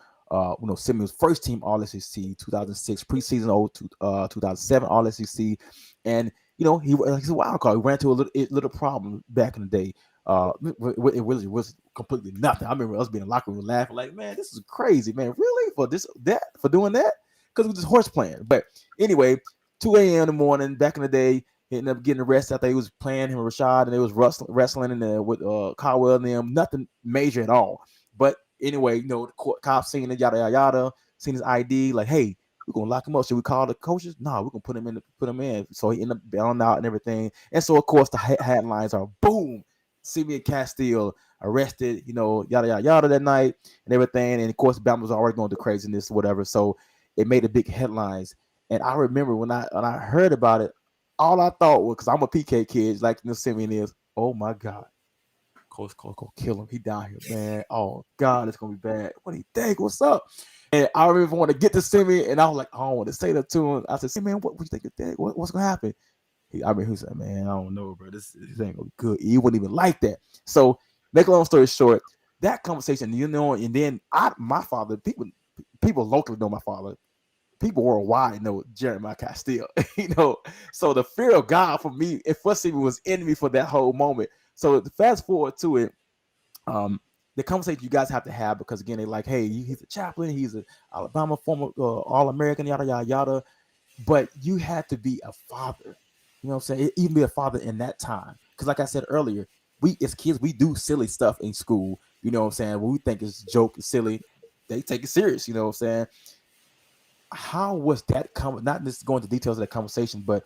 Simeon's first team All SEC 2006 preseason, 2007 All SEC, and he's a wild card. He ran into a little problem back in the day. It really was completely nothing. I remember us being in the locker room laughing like, man, this is crazy, man. Really for doing that? Because it was just horse playing. But anyway, 2 a.m. in the morning back in the day, he ended up getting arrested. I think he was playing him and Rashad, and they was wrestling in there with Caldwell and them. Nothing major at all. But anyway, the cops seen it, yada yada yada, seen his ID, like, hey, we're gonna lock him up. Should we call the coaches? No, we're gonna put him in. So he ended up bailing out and everything. And so of course the headlines are boom, Simeon Castille arrested, yada yada yada that night and everything. And of course Bama was already going to craziness or whatever. So it made a big headlines. And I remember when I heard about it, all I thought was, because I'm a PK kid, like Simeon is, oh my God. Coach gonna kill him. He down here, man. Oh God, it's gonna be bad. What do you think? What's up? And I remember want to get to Simeon, and I was like, I don't want to say that to him. I said, man, what you think of that? What's gonna happen? He said, man, I don't know, bro. This ain't gonna be good. He wouldn't even like that. So, make a long story short, that conversation, and then my father, people locally know my father. People worldwide know Jeremiah Castille, So the fear of God for me, and for Simeon was in me for that whole moment. So fast forward to it, the conversation you guys have to have, because again, they're like, hey, he's a chaplain, he's a Alabama former All-American, yada yada yada. But you had to be a father, you know what I'm saying? Even be a father in that time, because like I said earlier, we as kids we do silly stuff in school. You know what I'm saying? When we think it's joke, silly, they take it serious. You know what I'm saying? How was that not just going into details of that conversation, but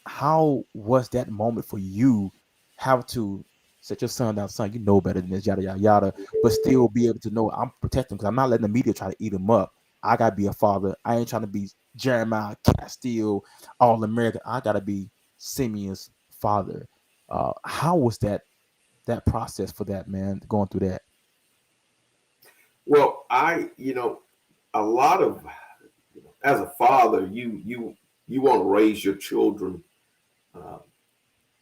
how was that moment for you? How to set your son down, son, you know better than this, yada yada yada, but still be able to know I'm protecting, because I'm not letting the media try to eat him up. I gotta be a father. I ain't trying to be Jeremiah Castille, All American. I gotta be Simeon's father. How was that process for that man going through that? Well, a lot of, as a father, you want to raise your children uh,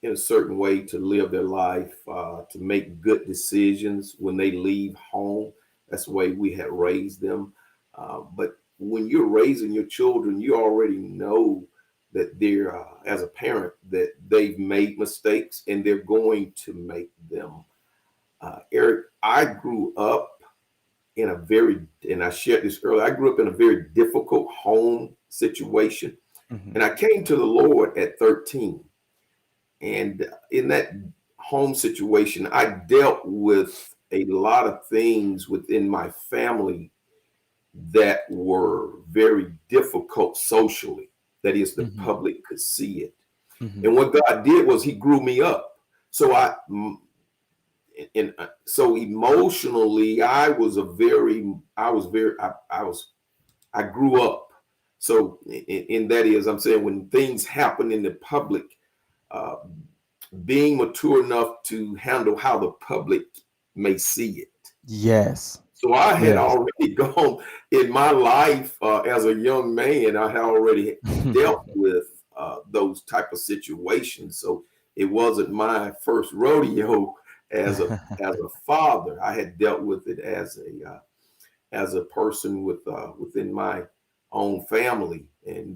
in a certain way to live their life, to make good decisions when they leave home. That's the way we had raised them. But when you're raising your children, you already know that they're, as a parent, that they've made mistakes and they're going to make them. Eric, I grew up in a very, and I shared this earlier, I grew up in a very difficult home situation. Mm-hmm. And I came to the Lord at 13. And in that home situation, I dealt with a lot of things within my family that were very difficult socially. That is, the Mm-hmm. public could see it. Mm-hmm. And what God did was he grew me up. So so emotionally, I grew up. So in that is, I'm saying, when things happen in the public, uh, being mature enough to handle how the public may see it. Yes. So I had Yes. already gone in my life as a young man. I had already dealt with those type of situations. So it wasn't my first rodeo as a father. I had dealt with it as a person within my own family, and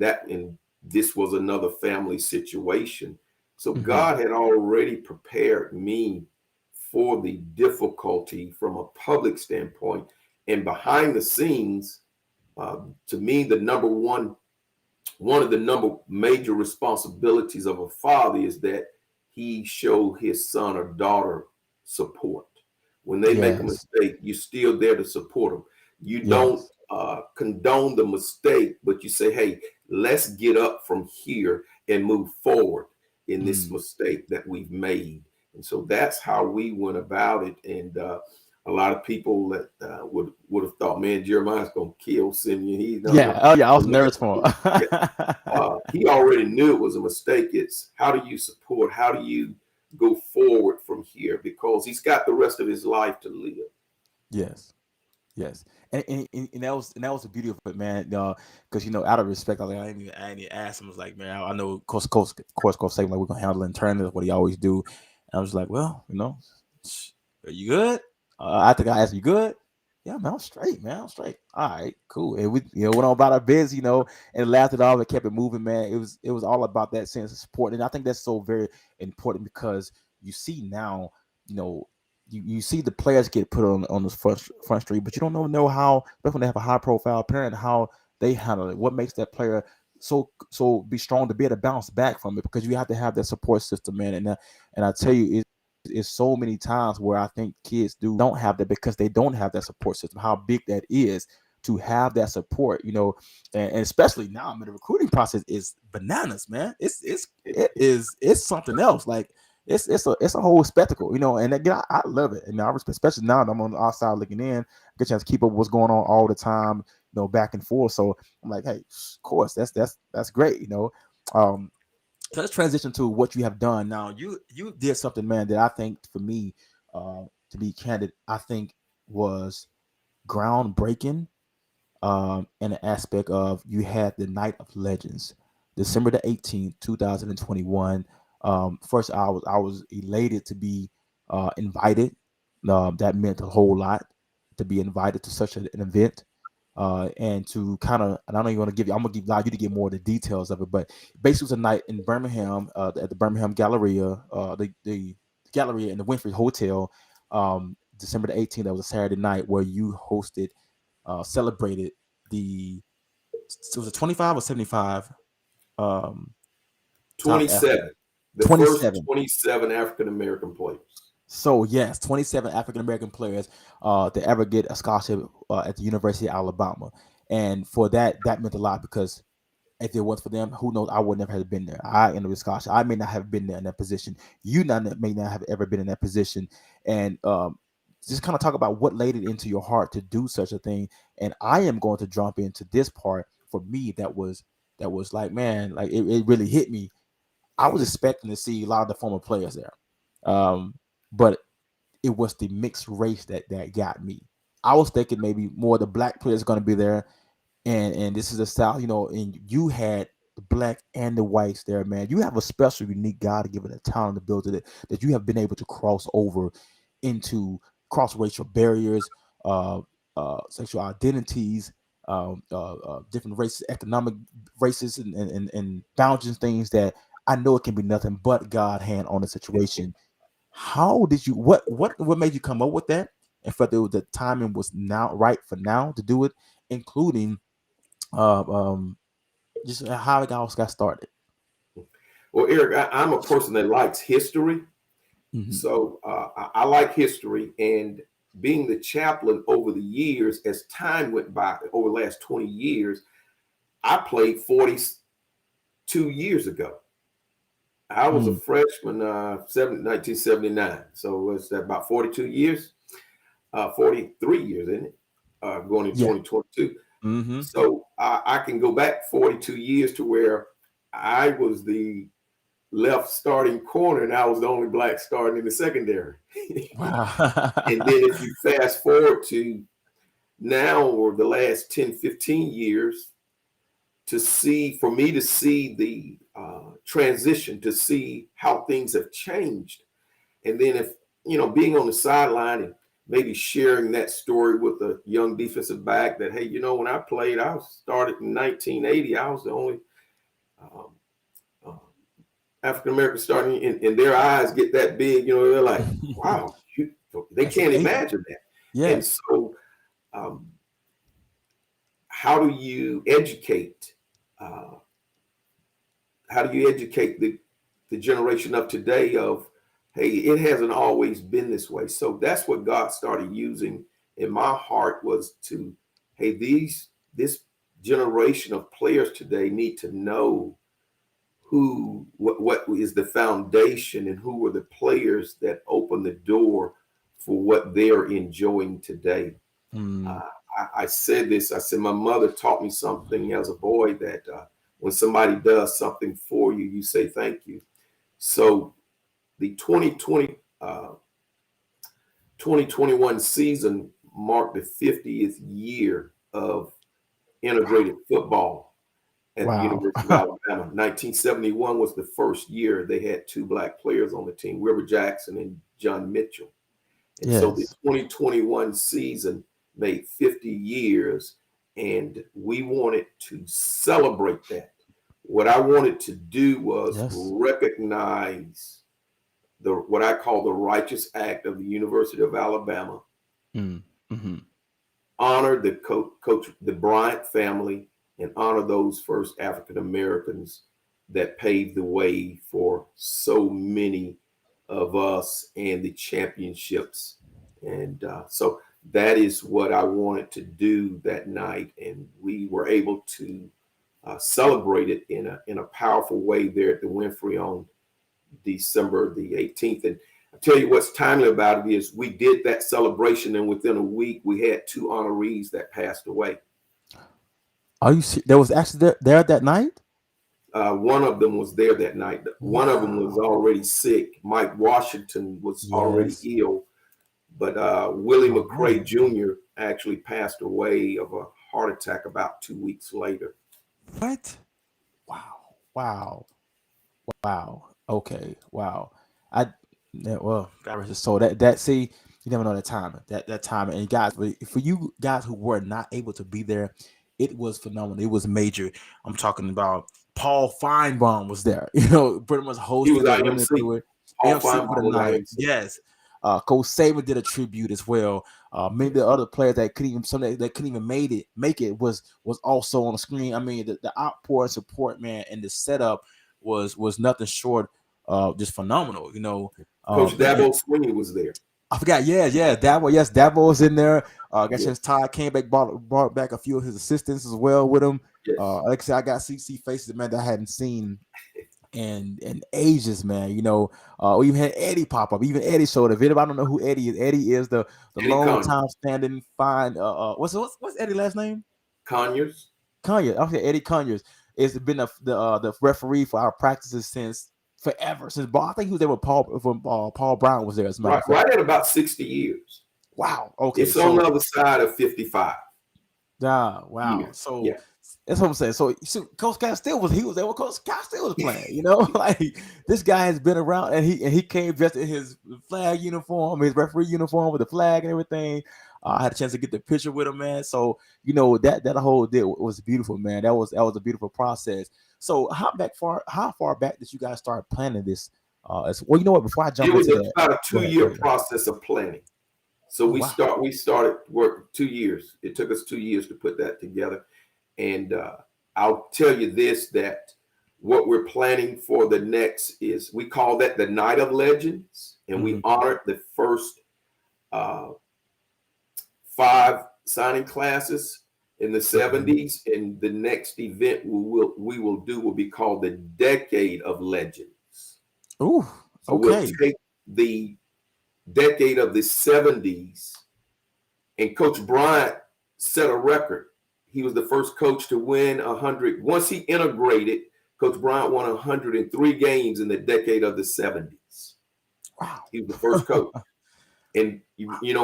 this was another family situation. So Mm-hmm. God had already prepared me for the difficulty from a public standpoint, and behind the scenes. To me, one of the number major responsibilities of a father is that he show his son or daughter support. When they make a Yes. mistake, you're still there to support them. You don't Yes. condone the mistake, but you say, hey, let's get up from here and move forward in this mistake that we've made. And so that's how we went about it. And a lot of people that would have thought, man, Jeremiah's going to kill Simeon. He's not Yeah. going Oh yeah, I was nervous for to. him. He already knew it was a mistake. It's how do you support? How do you go forward from here? Because he's got the rest of his life to live. Yes. Yes. And that was the beauty of it, man. Because out of respect, I ain't even ask him. I was like, man, I know Coach saying like we're gonna handle it internally. That's what he always do. And I was like, well, are you good? I think I asked you good. Yeah, man, I'm straight, man. I'm straight. All right, cool. And we, went on about our biz, and laughed it off and kept it moving, man. It was all about that sense of support, and I think that's so very important because you see now, you see the players get put on the front street, but you don't know how, especially when they have a high profile parent, how they handle it. What makes that player so be strong to be able to bounce back from it, because you have to have that support system, man. And I tell you, it's so many times where I think kids don't have that because they don't have that support system. How big that is to have that support, and especially now, I mean, the recruiting process is bananas, man. It's something else. Like it's a whole spectacle, and again, I love it. And I respect, especially now that I'm on the outside looking in, get a chance to keep up with what's going on all the time, back and forth. So I'm like, hey, of course, that's great, So let's transition to what you have done. Now, you did something, man, that I think for me, to be candid, I think was groundbreaking, in the aspect of you had the Night of Legends, December the 18th, 2021. First, I was elated to be invited. That meant a whole lot to be invited to such an event. And to kind of, and I know you want to I'm gonna allow you to get more of the details of it, but basically it was a night in Birmingham, at the Birmingham Galleria, the Galleria in the Winfrey Hotel, December the 18th. That was a Saturday night where you hosted, celebrated the. So was it 25 or 75? Um, South Africa. 27. The first 27. 27 African American players. So yes, 27 African American players to ever get a scholarship at the University of Alabama, and for that meant a lot because if it was for them, who knows? I would never have been there. I ended with scholarship. I may not have been there in that position. May not have ever been in that position, and just kind of talk about what laid it into your heart to do such a thing. And I am going to jump into this part for me. That was like, man, like it really hit me. I was expecting to see a lot of the former players there. But it was the mixed race that got me. I was thinking maybe more the black players going to be there, and this is the South, and you had the black and the whites there, man. You have a special, unique God given a talent ability that you have been able to cross over into cross racial barriers, sexual identities, different races, economic races, and boundaries, things that I know it can be nothing but God hand on the situation. How did you what made you come up with that? And for the timing was now right for now to do it, including uh, um just how it all got started. Well, Eric, I'm a person that likes history. Mm-hmm. So I like history, and being the chaplain over the years, as time went by, over the last 20 years, I played 42 years ago. I was a freshman, 1979. So was that about 42 years? 43 years, isn't it? Going into 2022. Mm-hmm. So I can go back 42 years to where I was the left starting corner and I was the only black starting in the secondary. Wow. And then if you fast forward to now or the last 10, 15 years, for me to see the transition, to see how things have changed. And then if, being on the sideline and maybe sharing that story with a young defensive back that, hey, when I played, I started in 1980. I was the only African-American starting, and their eyes get that big, they're like, wow, they can't imagine that. Yeah. And so how do you educate the generation of today of, hey, it hasn't always been this way. So that's what God started using in my heart was to, hey, this generation of players today need to know what is the foundation and who are the players that open the door for what they're enjoying today. I said this, I said, my mother taught me something as a boy that when somebody does something for you, you say thank you. So the 2021 season marked the 50th year of integrated football at the University of Alabama. 1971 was the first year they had two black players on the team, River Jackson and John Mitchell. And so the 2021 season made 50 years, and we wanted to celebrate that. What I wanted to do was recognize what I call the righteous act of the University of Alabama, honor the coach, the Bryant family, and honor those first African Americans that paved the way for so many of us and the championships. And so that is what I wanted to do that night, and we were able to celebrate it in a powerful way there at the Winfrey on December the 18th. And I tell you what's timely about it is we did that celebration, and within a week we had two honorees that passed away. Are you? There was actually there that night. One of them was there that night. One of them was already sick. Mike Washington was already ill, but Willie McCray Jr. actually passed away of a heart attack about 2 weeks later. What? Wow. Okay. Wow. God rest his soul. That see, you never know that time. That time, and guys, for you guys who were not able to be there, it was phenomenal. It was major. I'm talking about Paul Feinbaum was there. Pretty much hosting the MC. Paul Feinbaum for the night. Yes. Coach Saban did a tribute as well. Many of the other players that couldn't even make it was also on the screen. I mean, the outpour and support, man, and the setup was nothing short of just phenomenal. Coach And Dabo Sweeney was there. I forgot. Yeah, Dabo. Yes, Dabo was in there. I guess his Todd came back, brought back a few of his assistants as well with him. Yes. Like I said, I got CC faces, man, that I hadn't seen in ages, man. We even had Eddie pop up. Even Eddie showed up. If anybody don't know who Eddie is the long time standing fine. What's Eddie's last name? Conyers. Okay, Eddie Conyers. It's been the referee for our practices since forever. Since I think he was there with Paul Brown was there as right at about 60 years. Wow. Okay. It's on the other side of 55. Wow. Years. So that's what I'm saying. So Coach Castille was there when Coach Castille was playing. Like this guy has been around, and he came dressed in his flag uniform, his referee uniform with the flag and everything. I had a chance to get the picture with him, man. So that whole deal was beautiful, man. That was a beautiful process. So how far back did you guys start planning this? As well, you know what? Before I jump into that, it was about a 2-year process of planning. So we started work 2 years. It took us 2 years to put that together. And I'll tell you this, that what we're planning for the next is, we call that the Night of Legends. And we honored the first 5 signing classes in the 70s. And the next event we will do will be called the Decade of Legends. Ooh, so we'll take the decade of the 70s, and Coach Bryant set a record. He was the first coach to win 100. Once he integrated, Coach Bryant won 103 games in the decade of the 70s. Wow. He was the first coach. And,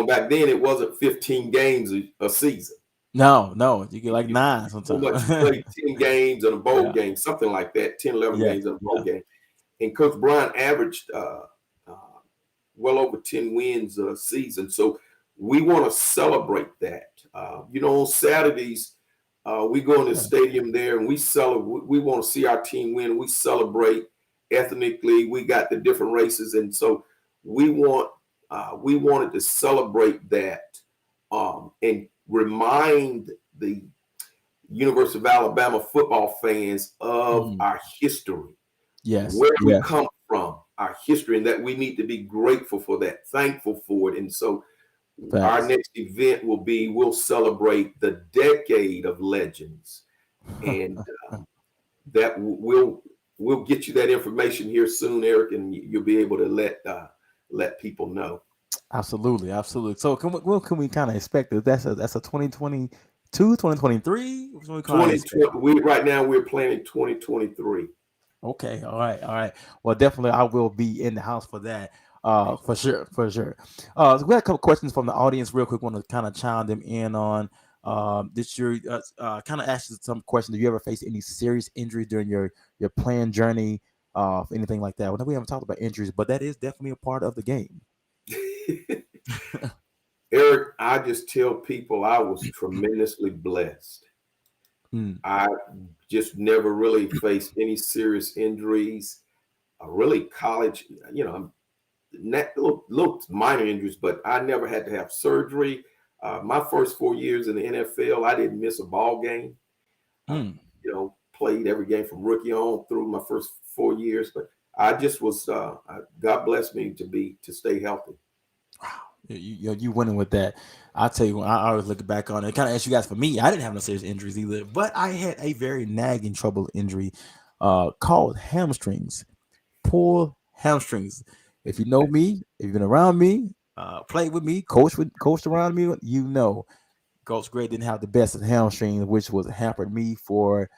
back then it wasn't 15 games a season. No. You get like 9 sometimes. So much you played 10 games in a bowl game, something like that, 10, 11 games in a bowl game. And Coach Bryant averaged well over 10 wins a season. So we want to celebrate that. On Saturdays, we go in the stadium there and we want to see our team win. We celebrate ethnically. We got the different races. And so we wanted to celebrate that and remind the University of Alabama football fans of our history. Yes. Where we come from, our history, and that we need to be grateful for that, thankful for it. And so our next event we'll celebrate the Decade of Legends. And that we'll get you that information here soon, Eric, and you'll be able to let people know. Absolutely. So can we kind of expect that that's a 2022, 2023? Right now we're planning 2023. Okay. All right. Well, definitely I will be in the house for that. For sure. So we had a couple questions from the audience real quick. Want to kind of chime them in on this year. Kind of ask you some questions. Do you ever face any serious injuries during your playing journey? Anything like that? Well, we haven't talked about injuries, but that is definitely a part of the game. Eric, I just tell people I was tremendously blessed. I just never really faced any serious injuries. Really college, little minor injuries, but I never had to have surgery. My first 4 years in the NFL, I didn't miss a ball game. Played every game from rookie on through my first 4 years, but I just was. God blessed me to stay healthy. Wow, you winning with that. I'll tell you, when I always look back on it. Kind of ask you guys, for me, I didn't have no serious injuries either, but I had a very nagging trouble injury called hamstrings, pulled hamstrings. If you know me, if you've been around me, played with me, coached around me, Coach Gray didn't have the best of hamstrings, which was hampered me for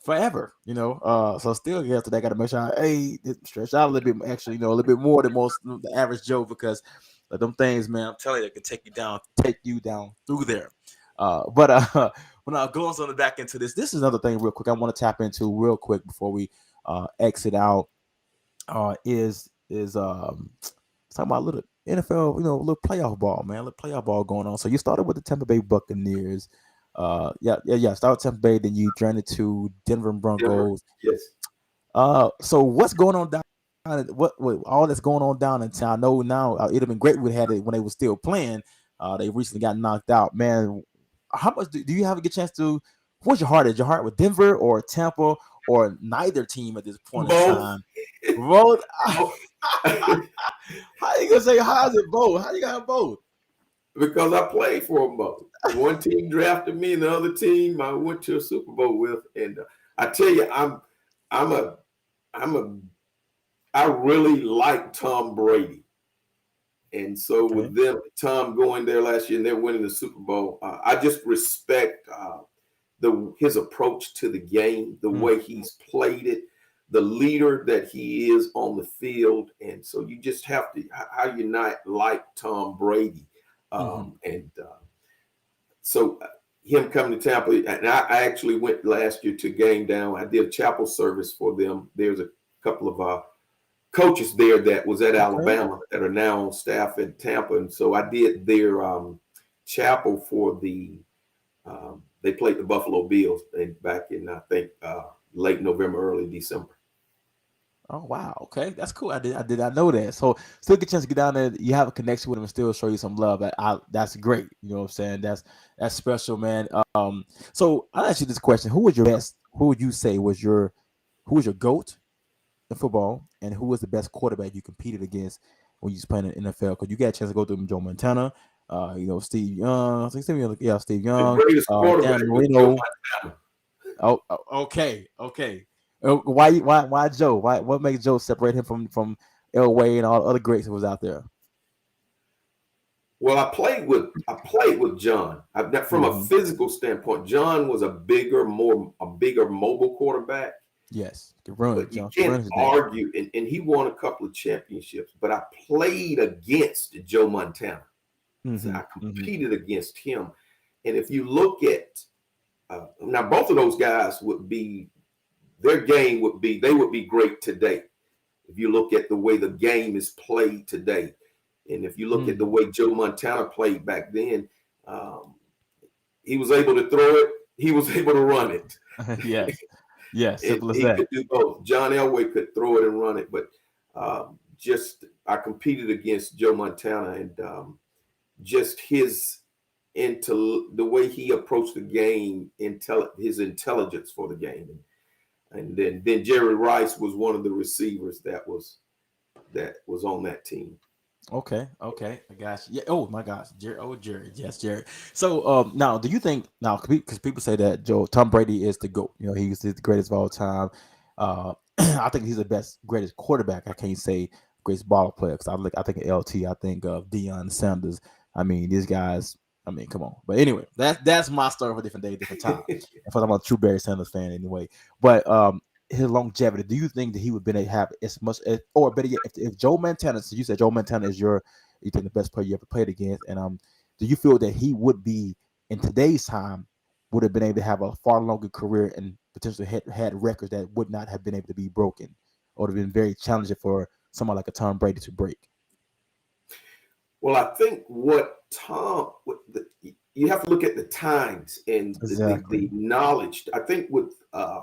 forever, so still after that, I got to make sure I stretch out a little bit, actually, a little bit more than the average Joe, because them things, man, I'm telling you, it can take you down through there. But when I go on back into this is another thing real quick I want to tap into real quick before we exit out. Is talking about a little NFL, a little playoff ball, man, a little playoff ball going on. So you started with the Tampa Bay Buccaneers. Start with Tampa Bay, then you journeyed to Denver Broncos. Yes. So what's going on down what all that's going on down in town. I know now it'd have been great if we had it when they were still playing. They recently got knocked out. Man, how much do you have a good chance to? What's your heart? Is your heart with Denver or Tampa or neither team at this point in Both. time? Both. Both. How you gonna say how's it both? How you got both? Because I played for them both. One team drafted me, and the other team I went to a Super Bowl with. And I tell you, I really like Tom Brady. And so with them, Tom going there last year and they're winning the Super Bowl, I just respect his approach to the game, the way he's played it, the leader that he is on the field. And so you just have to, how you not like Tom Brady. So him coming to Tampa, and I actually went last year to game down. I did a chapel service for them. There's a couple of coaches there that was at Alabama that are now on staff in Tampa. And so I did their chapel for they played the Buffalo Bills back in, I think, late November, early December. Oh wow, okay, that's cool. I did not know that. So still get a chance to get down there. You have a connection with them and still show you some love. That's great. You know what I'm saying? That's special, man. So I'll ask you this question: Who was your best? Who would you say was your GOAT in football, and who was the best quarterback you competed against when you was playing in the NFL? Because you got a chance to go through Joe Montana, Steve Young, Steve Young, The greatest quarterback was Joe Montana. Oh, okay. Why Joe? What makes Joe separate him from Elway and all the other greats that was out there? Well, I played with John. From a physical standpoint, John was a bigger mobile quarterback. Yes, but you can't argue, and he won a couple of championships. But I played against Joe Montana. So I competed against him, and if you look at now, both of those guys their game would be great today. If you look at the way the game is played today, and if you look at the way Joe Montana played back then, he was able to throw it. He was able to run it. Yes, simple as he that. Could do both. John Elway could throw it and run it, but I competed against Joe Montana, and just the way he approached the game, his intelligence for the game, and then Jerry Rice was one of the receivers that was on that team. Okay, I got you. Yeah. Oh my gosh, Jerry. Yes, Jerry. So now, do you think because people say that Tom Brady is the GOAT? You know, he's the greatest of all time. I think he's the greatest quarterback. I can't say greatest ball player because I think of LT. I think of Deion Sanders. I mean, these guys. I mean, come on. But anyway, that's my story for a different day, different time. If I'm a true Barry Sanders fan, anyway. But his longevity. Do you think that he would have been able to have as much, or better yet, if Joe Montana? So you said Joe Montana is you think the best player you ever played against, and do you feel that he would be in today's time would have been able to have a far longer career and potentially had records that would not have been able to be broken, or would have been very challenging for someone like a Tom Brady to break? Well, I think you have to look at the times and the knowledge. I think with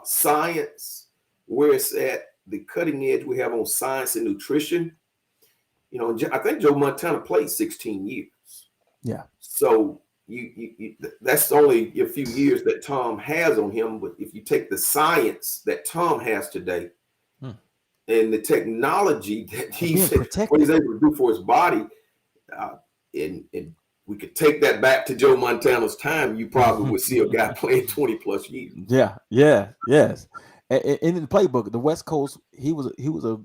science, where it's at, the cutting edge we have on science and nutrition, I think Joe Montana played 16 years. Yeah. So you that's only a few years that Tom has on him. But if you take the science that Tom has today and the technology that what he's able to do for his body, and we could take that back to Joe Montana's time, you probably would see a guy playing 20 plus years. Yes. And in the playbook, the West Coast, he was a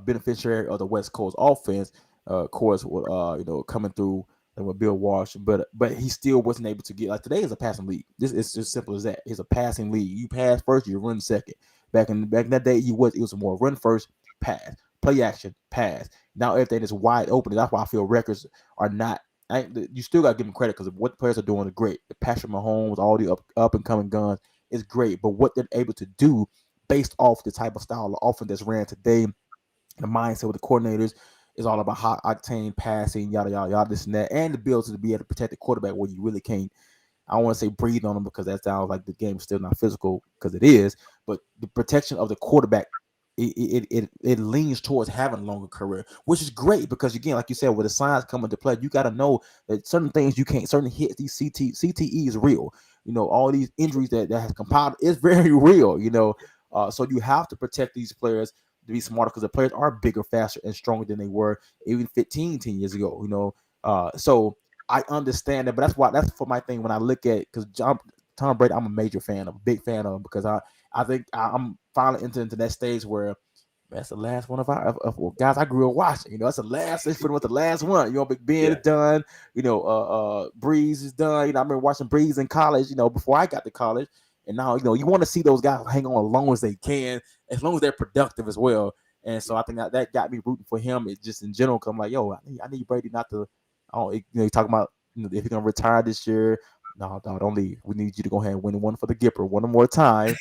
beneficiary of the West Coast offense, of course, coming through with Bill Walsh, but he still wasn't able to get, like, today is a passing league. This is as simple as that. It's a passing league. You pass first, you run second. Back in that day, it was more run first, pass, play action, pass. Now everything is wide open. That's why I feel records are not. You still got to give them credit because what the players are doing is great. Patrick Mahomes, all the up and coming guns is great, but what they're able to do based off the type of style of offense that's ran today, the mindset with the coordinators is all about high octane passing, yada yada yada, this and that, and the ability to be able to protect the quarterback where you really can't. I don't want to say breathe on them because that sounds like the game is still not physical, because it is, but the protection of the quarterback it leans towards having a longer career, which is great because again, like you said, with the signs come into play, you got to know that certain things you can't, certain hits, these CTE is real. All these injuries that has compounded is very real. So you have to protect these players to be smarter because the players are bigger, faster, and stronger than they were even 10 years ago. So I understand that, but that's for my thing when I look at because Tom Brady, I'm a major fan of, a big fan of, because I think I'm finally into that stage where that's the last one of guys I grew up watching. That's the last. It's pretty much the last one. Big Ben is done. Breeze is done. I remember watching Breeze in college. Before I got to college, and now you want to see those guys hang on as long as they can, as long as they're productive as well. And so I think that got me rooting for him. It just in general, because I'm like, yo, I need Brady not to. You talking about if he's gonna retire this year. No, don't leave. We need you to go ahead and win one for the Gipper one more time.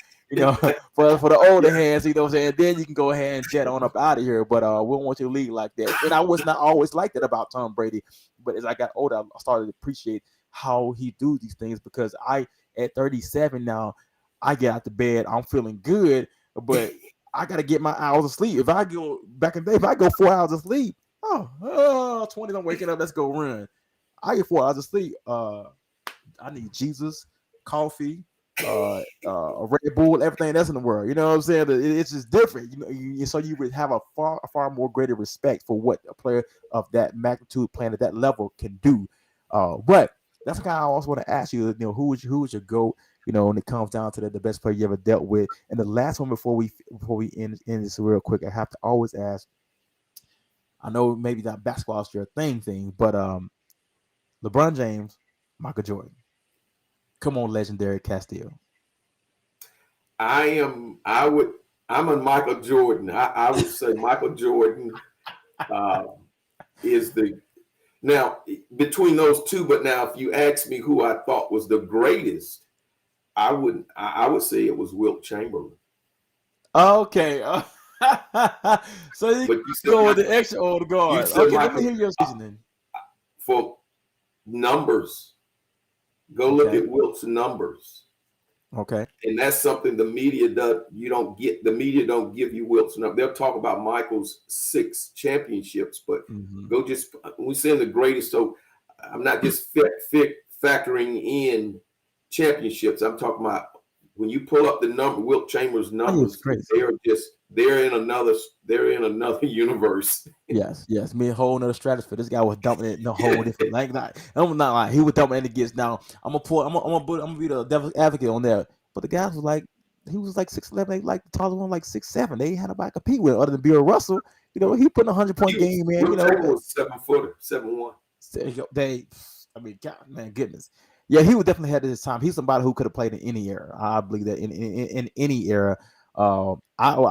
For the older hands, what I'm saying. Then you can go ahead and jet on up out of here. But we don't want you to leave like that. And I was not always like that about Tom Brady. But as I got older, I started to appreciate how he do these things because at 37 now, I get out the bed, I'm feeling good, but I got to get my hours of sleep. If I go back in the day, if I go 4 hours of sleep, 20, I'm waking up, let's go run. I get 4 hours of sleep. I need Jesus, coffee, a Red Bull, everything that's in the world. You know what I'm saying? It's just different. So you would have a far more greater respect for what a player of that magnitude, playing at that level, can do. But that's kind of I also want to ask you. Who is your GOAT? When it comes down to the best player you ever dealt with. And the last one before we end this real quick, I have to always ask. I know maybe that basketball is your thing, but LeBron James, Michael Jordan. Come on, legendary Castille. I'm a Michael Jordan. I would say Michael Jordan is now between those two. But now, if you ask me who I thought was the greatest, I would say it was Wilt Chamberlain. Okay. So you go with the extra old guard. Okay, let me hear your reasoning. For numbers, go look at Wilt's numbers. Okay. And that's something the media does. The media don't give you Wilt's number. They'll talk about Michael's 6 championships, but we're saying the greatest. So I'm not just factoring in championships. I'm talking about when you pull up the number, Wilt Chamberlain's numbers, they're in another universe. Yes, me a whole nother stratosphere. This guy was dumping it in a whole different I'm not like he was dumping it against. Now I'm gonna be the devil's advocate on that. But the guys was like, he was like 6'11", they like the taller one like 6'7". They had nobody compete with other than Bill Russell. He put a 100-point game, man. Was 7', 7'1". God, man, goodness. Yeah, he would definitely had his time. He's somebody who could have played in any era. I believe that in any era. I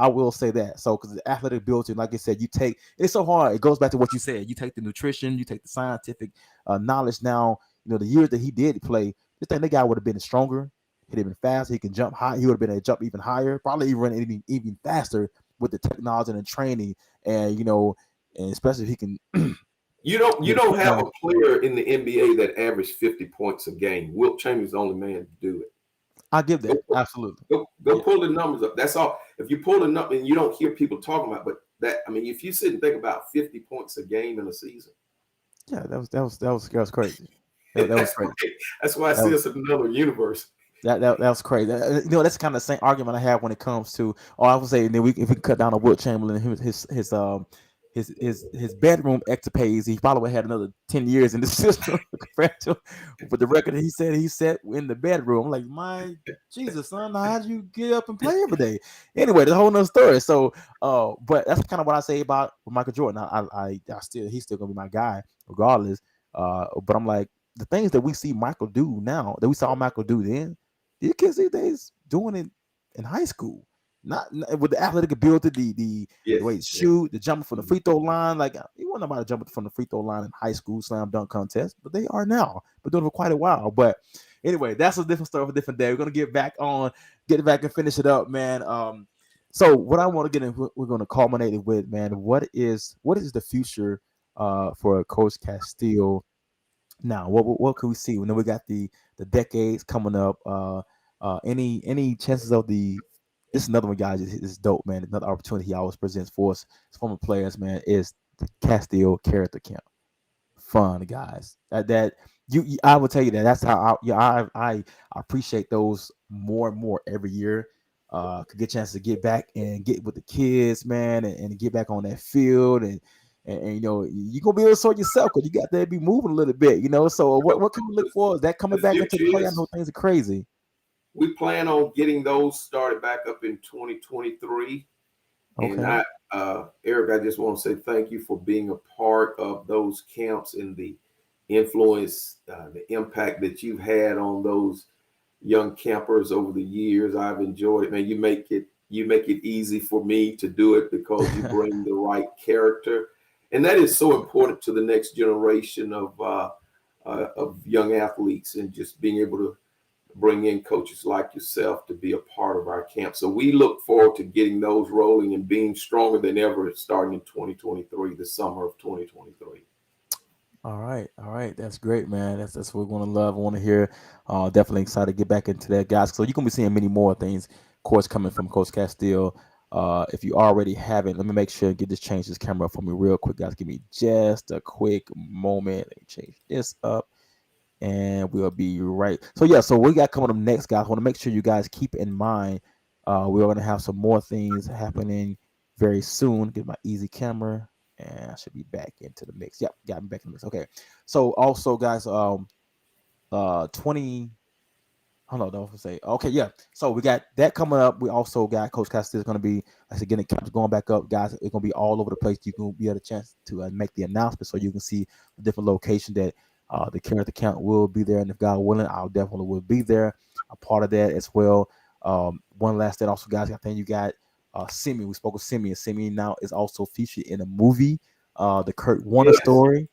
will say that. So, because the athletic ability, like I said, it's so hard. It goes back to what you said. You take the nutrition, you take the scientific knowledge. Now, the years that he did play, this thing, that guy would have been stronger. He'd have been faster. He can jump high. He would have been able to jump even higher. Probably even run even faster with the technology and the training. And and especially if he can. You don't have a player in the NBA that averaged 50 points a game. Wilt Chamberlain's the only man to do it. I give that. Absolutely. Go pull the numbers up. That's all. If you pull the number, and you don't hear people talking about, but if you sit and think about 50 points a game in a season. Yeah, that was crazy. That was crazy. That's why I see it's another universe. That was crazy. That's kind of the same argument I have when it comes to. I would say, then if we cut down on Wilt Chamberlain, his bedroom escapades, he probably had another 10 years in the system compared to with the record he said he set in the bedroom. I'm like, my Jesus, son, how do you get up and play every day? Anyway, there's a whole nother story. So, but that's kind of what I say about Michael Jordan. He's still gonna be my guy regardless. But I'm like, the things that we see Michael do now, that we saw Michael do then, these kids these days doing it in high school. Not with the athletic ability, the way he shoot, the jumping from the free throw line. Like, you wasn't about to jump from the free throw line in high school slam dunk contest, but they are now. Been doing it for quite a while. But anyway, that's a different story for a different day. We're gonna get back and finish it up, man. So what I want to get in, we're gonna culminate it with, man. What is the future for Coach Castille? Now, what can we see? We know we got the decades coming up. Any chances of the This is another one, guys. Is dope, man. Another opportunity he always presents for us, his former players, man, is the Castille character camp. Fun, guys. That you I will tell you that that's how I appreciate those more and more every year. Could get a chance to get back and get with the kids, man, and get back on that field and you know you're gonna be able to sort yourself because you got to be moving a little bit, you know. So what can we look for? Is that coming back into the play? I know things are crazy. We plan on getting those started back up in 2023. Okay. And Eric, I just want to say thank you for being a part of those camps and the influence, the impact that you've had on those young campers over the years. I've enjoyed it, man. You make it easy for me to do it because you bring the right character, and that is so important to the next generation of young athletes, and just being able to bring in coaches like yourself to be a part of our camp. So we look forward to getting those rolling and being stronger than ever starting in 2023, the summer of 2023. All right. That's great, man. That's what we're going to love. I want to hear. Definitely excited to get back into that, guys. So you're going to be seeing many more things, of course, coming from Coach Castille. If you already haven't, let me make sure and get change this camera up for me real quick, guys. Give me just a quick moment. Let me change this up. And we'll be right. So yeah, so we got coming up next, guys. I want to make sure you guys keep in mind we're going to have some more things happening very soon. Get my easy camera, and I should be back into the mix. Yep, got me back in the mix. Okay. So also, guys, 20. Don't say. Okay, yeah. So we got that coming up. We also got Coach Castille is going to be, like I said, getting the camps going back up, guys. It's going to be all over the place. You can be at a chance to make the announcement so you can see the different location that the character count will be there, and if God willing, I'll definitely will be there, a part of that as well. One last thing, also, guys, I think you got Simeon. We spoke with Simeon. Simeon now is also featured in a movie, the Kurt Warner story.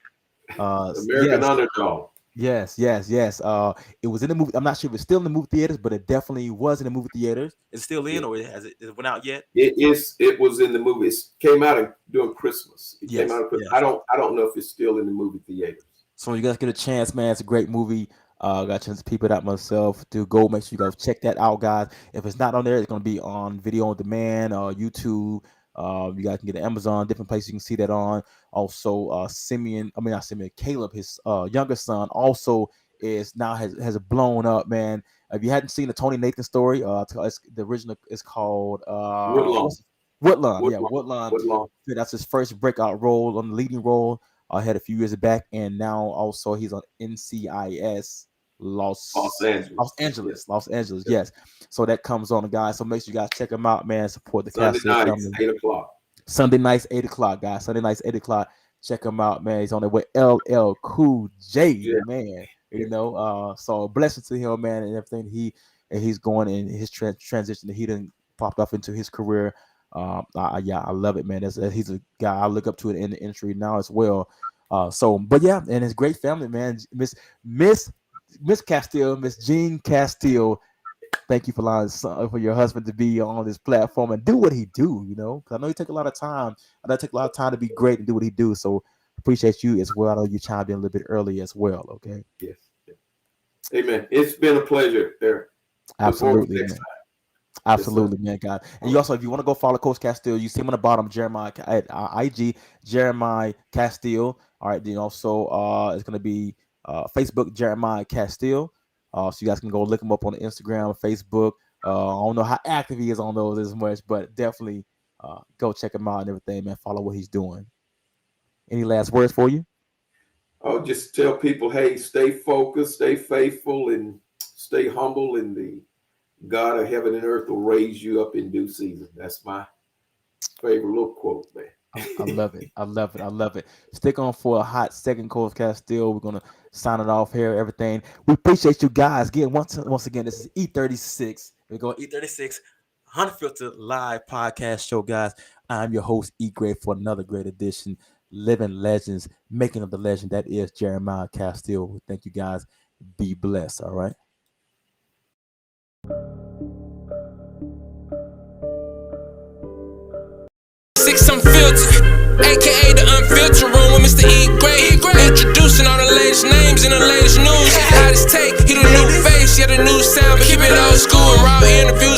American Underdog. Yes. It was in the movie. I'm not sure if it's still in the movie theaters, but it definitely was in the movie theaters. Is it still in, or has it went out yet? It was in the movie. It came out during Christmas. Came out of Christmas. Yes. I don't know if it's still in the movie theaters. So you guys get a chance, man. It's a great movie. Got a chance to peep it out myself. To go, make sure you guys check that out, guys. If it's not on there, it's gonna be on video on demand, YouTube. You guys can get it Amazon, different places you can see that on. Also, Caleb, his younger son, also is now has blown up, man. If you hadn't seen the Tony Nathan story, the original is called Woodlawn. Yeah, Woodlawn. That's his first breakout role, on the leading role. Had a few years back, and now also he's on NCIS Los Angeles. Yes. So that comes on, guys. So make sure you guys check him out, man. Support the cast. Sunday nights, 8 o'clock, guys. Sunday nights, 8 o'clock. Check him out, man. He's on there with LL Cool J, man. You know, so blessing to him, man, and everything he's going in his transition that he done popped off into his career. I love it, man. He's a guy I look up to in the industry now as well. But yeah, and his great family, man. Miss Castille, Miss Jean Castille. Thank you for allowing for your husband to be on this platform and do what he do. You know, because I know he take a lot of time. I know it take a lot of time to be great and do what he do. So appreciate you as well. I know you chimed in a little bit early as well. Okay. Yes. Amen. It's been a pleasure, Eric. Absolutely, man. Absolutely, man, God. And you also, if you want to go follow Coach Castille, you see him on the bottom, Jeremiah at IG, Jeremiah Castille. All right, then also it's going to be Facebook, Jeremiah Castille. So you guys can go look him up on the Instagram, Facebook. I don't know how active he is on those as much, but definitely go check him out and everything, man. Follow what he's doing. Any last words for you? I'll just tell people, hey, stay focused, stay faithful, and stay humble, and the God of heaven and earth will raise you up in due season. That's my favorite little quote, man. I love it. Stick on for a hot second, Coach Castille. We're going to sign it off here, everything. We appreciate you guys. Again, once again, this is E36. We're going E36 Unfiltered Live Podcast Show, guys. I'm your host, E. Gray, for another great edition. Living legends, making of the legend. That is Jeremiah Castille. Thank you, guys. Be blessed, all right? Unfiltered, aka the Unfiltered Room with Mr. E. Gray. Introducing all the latest names and the latest news. Hottest take, he the new face, yeah, the new sound, but keep it old school and raw interviews.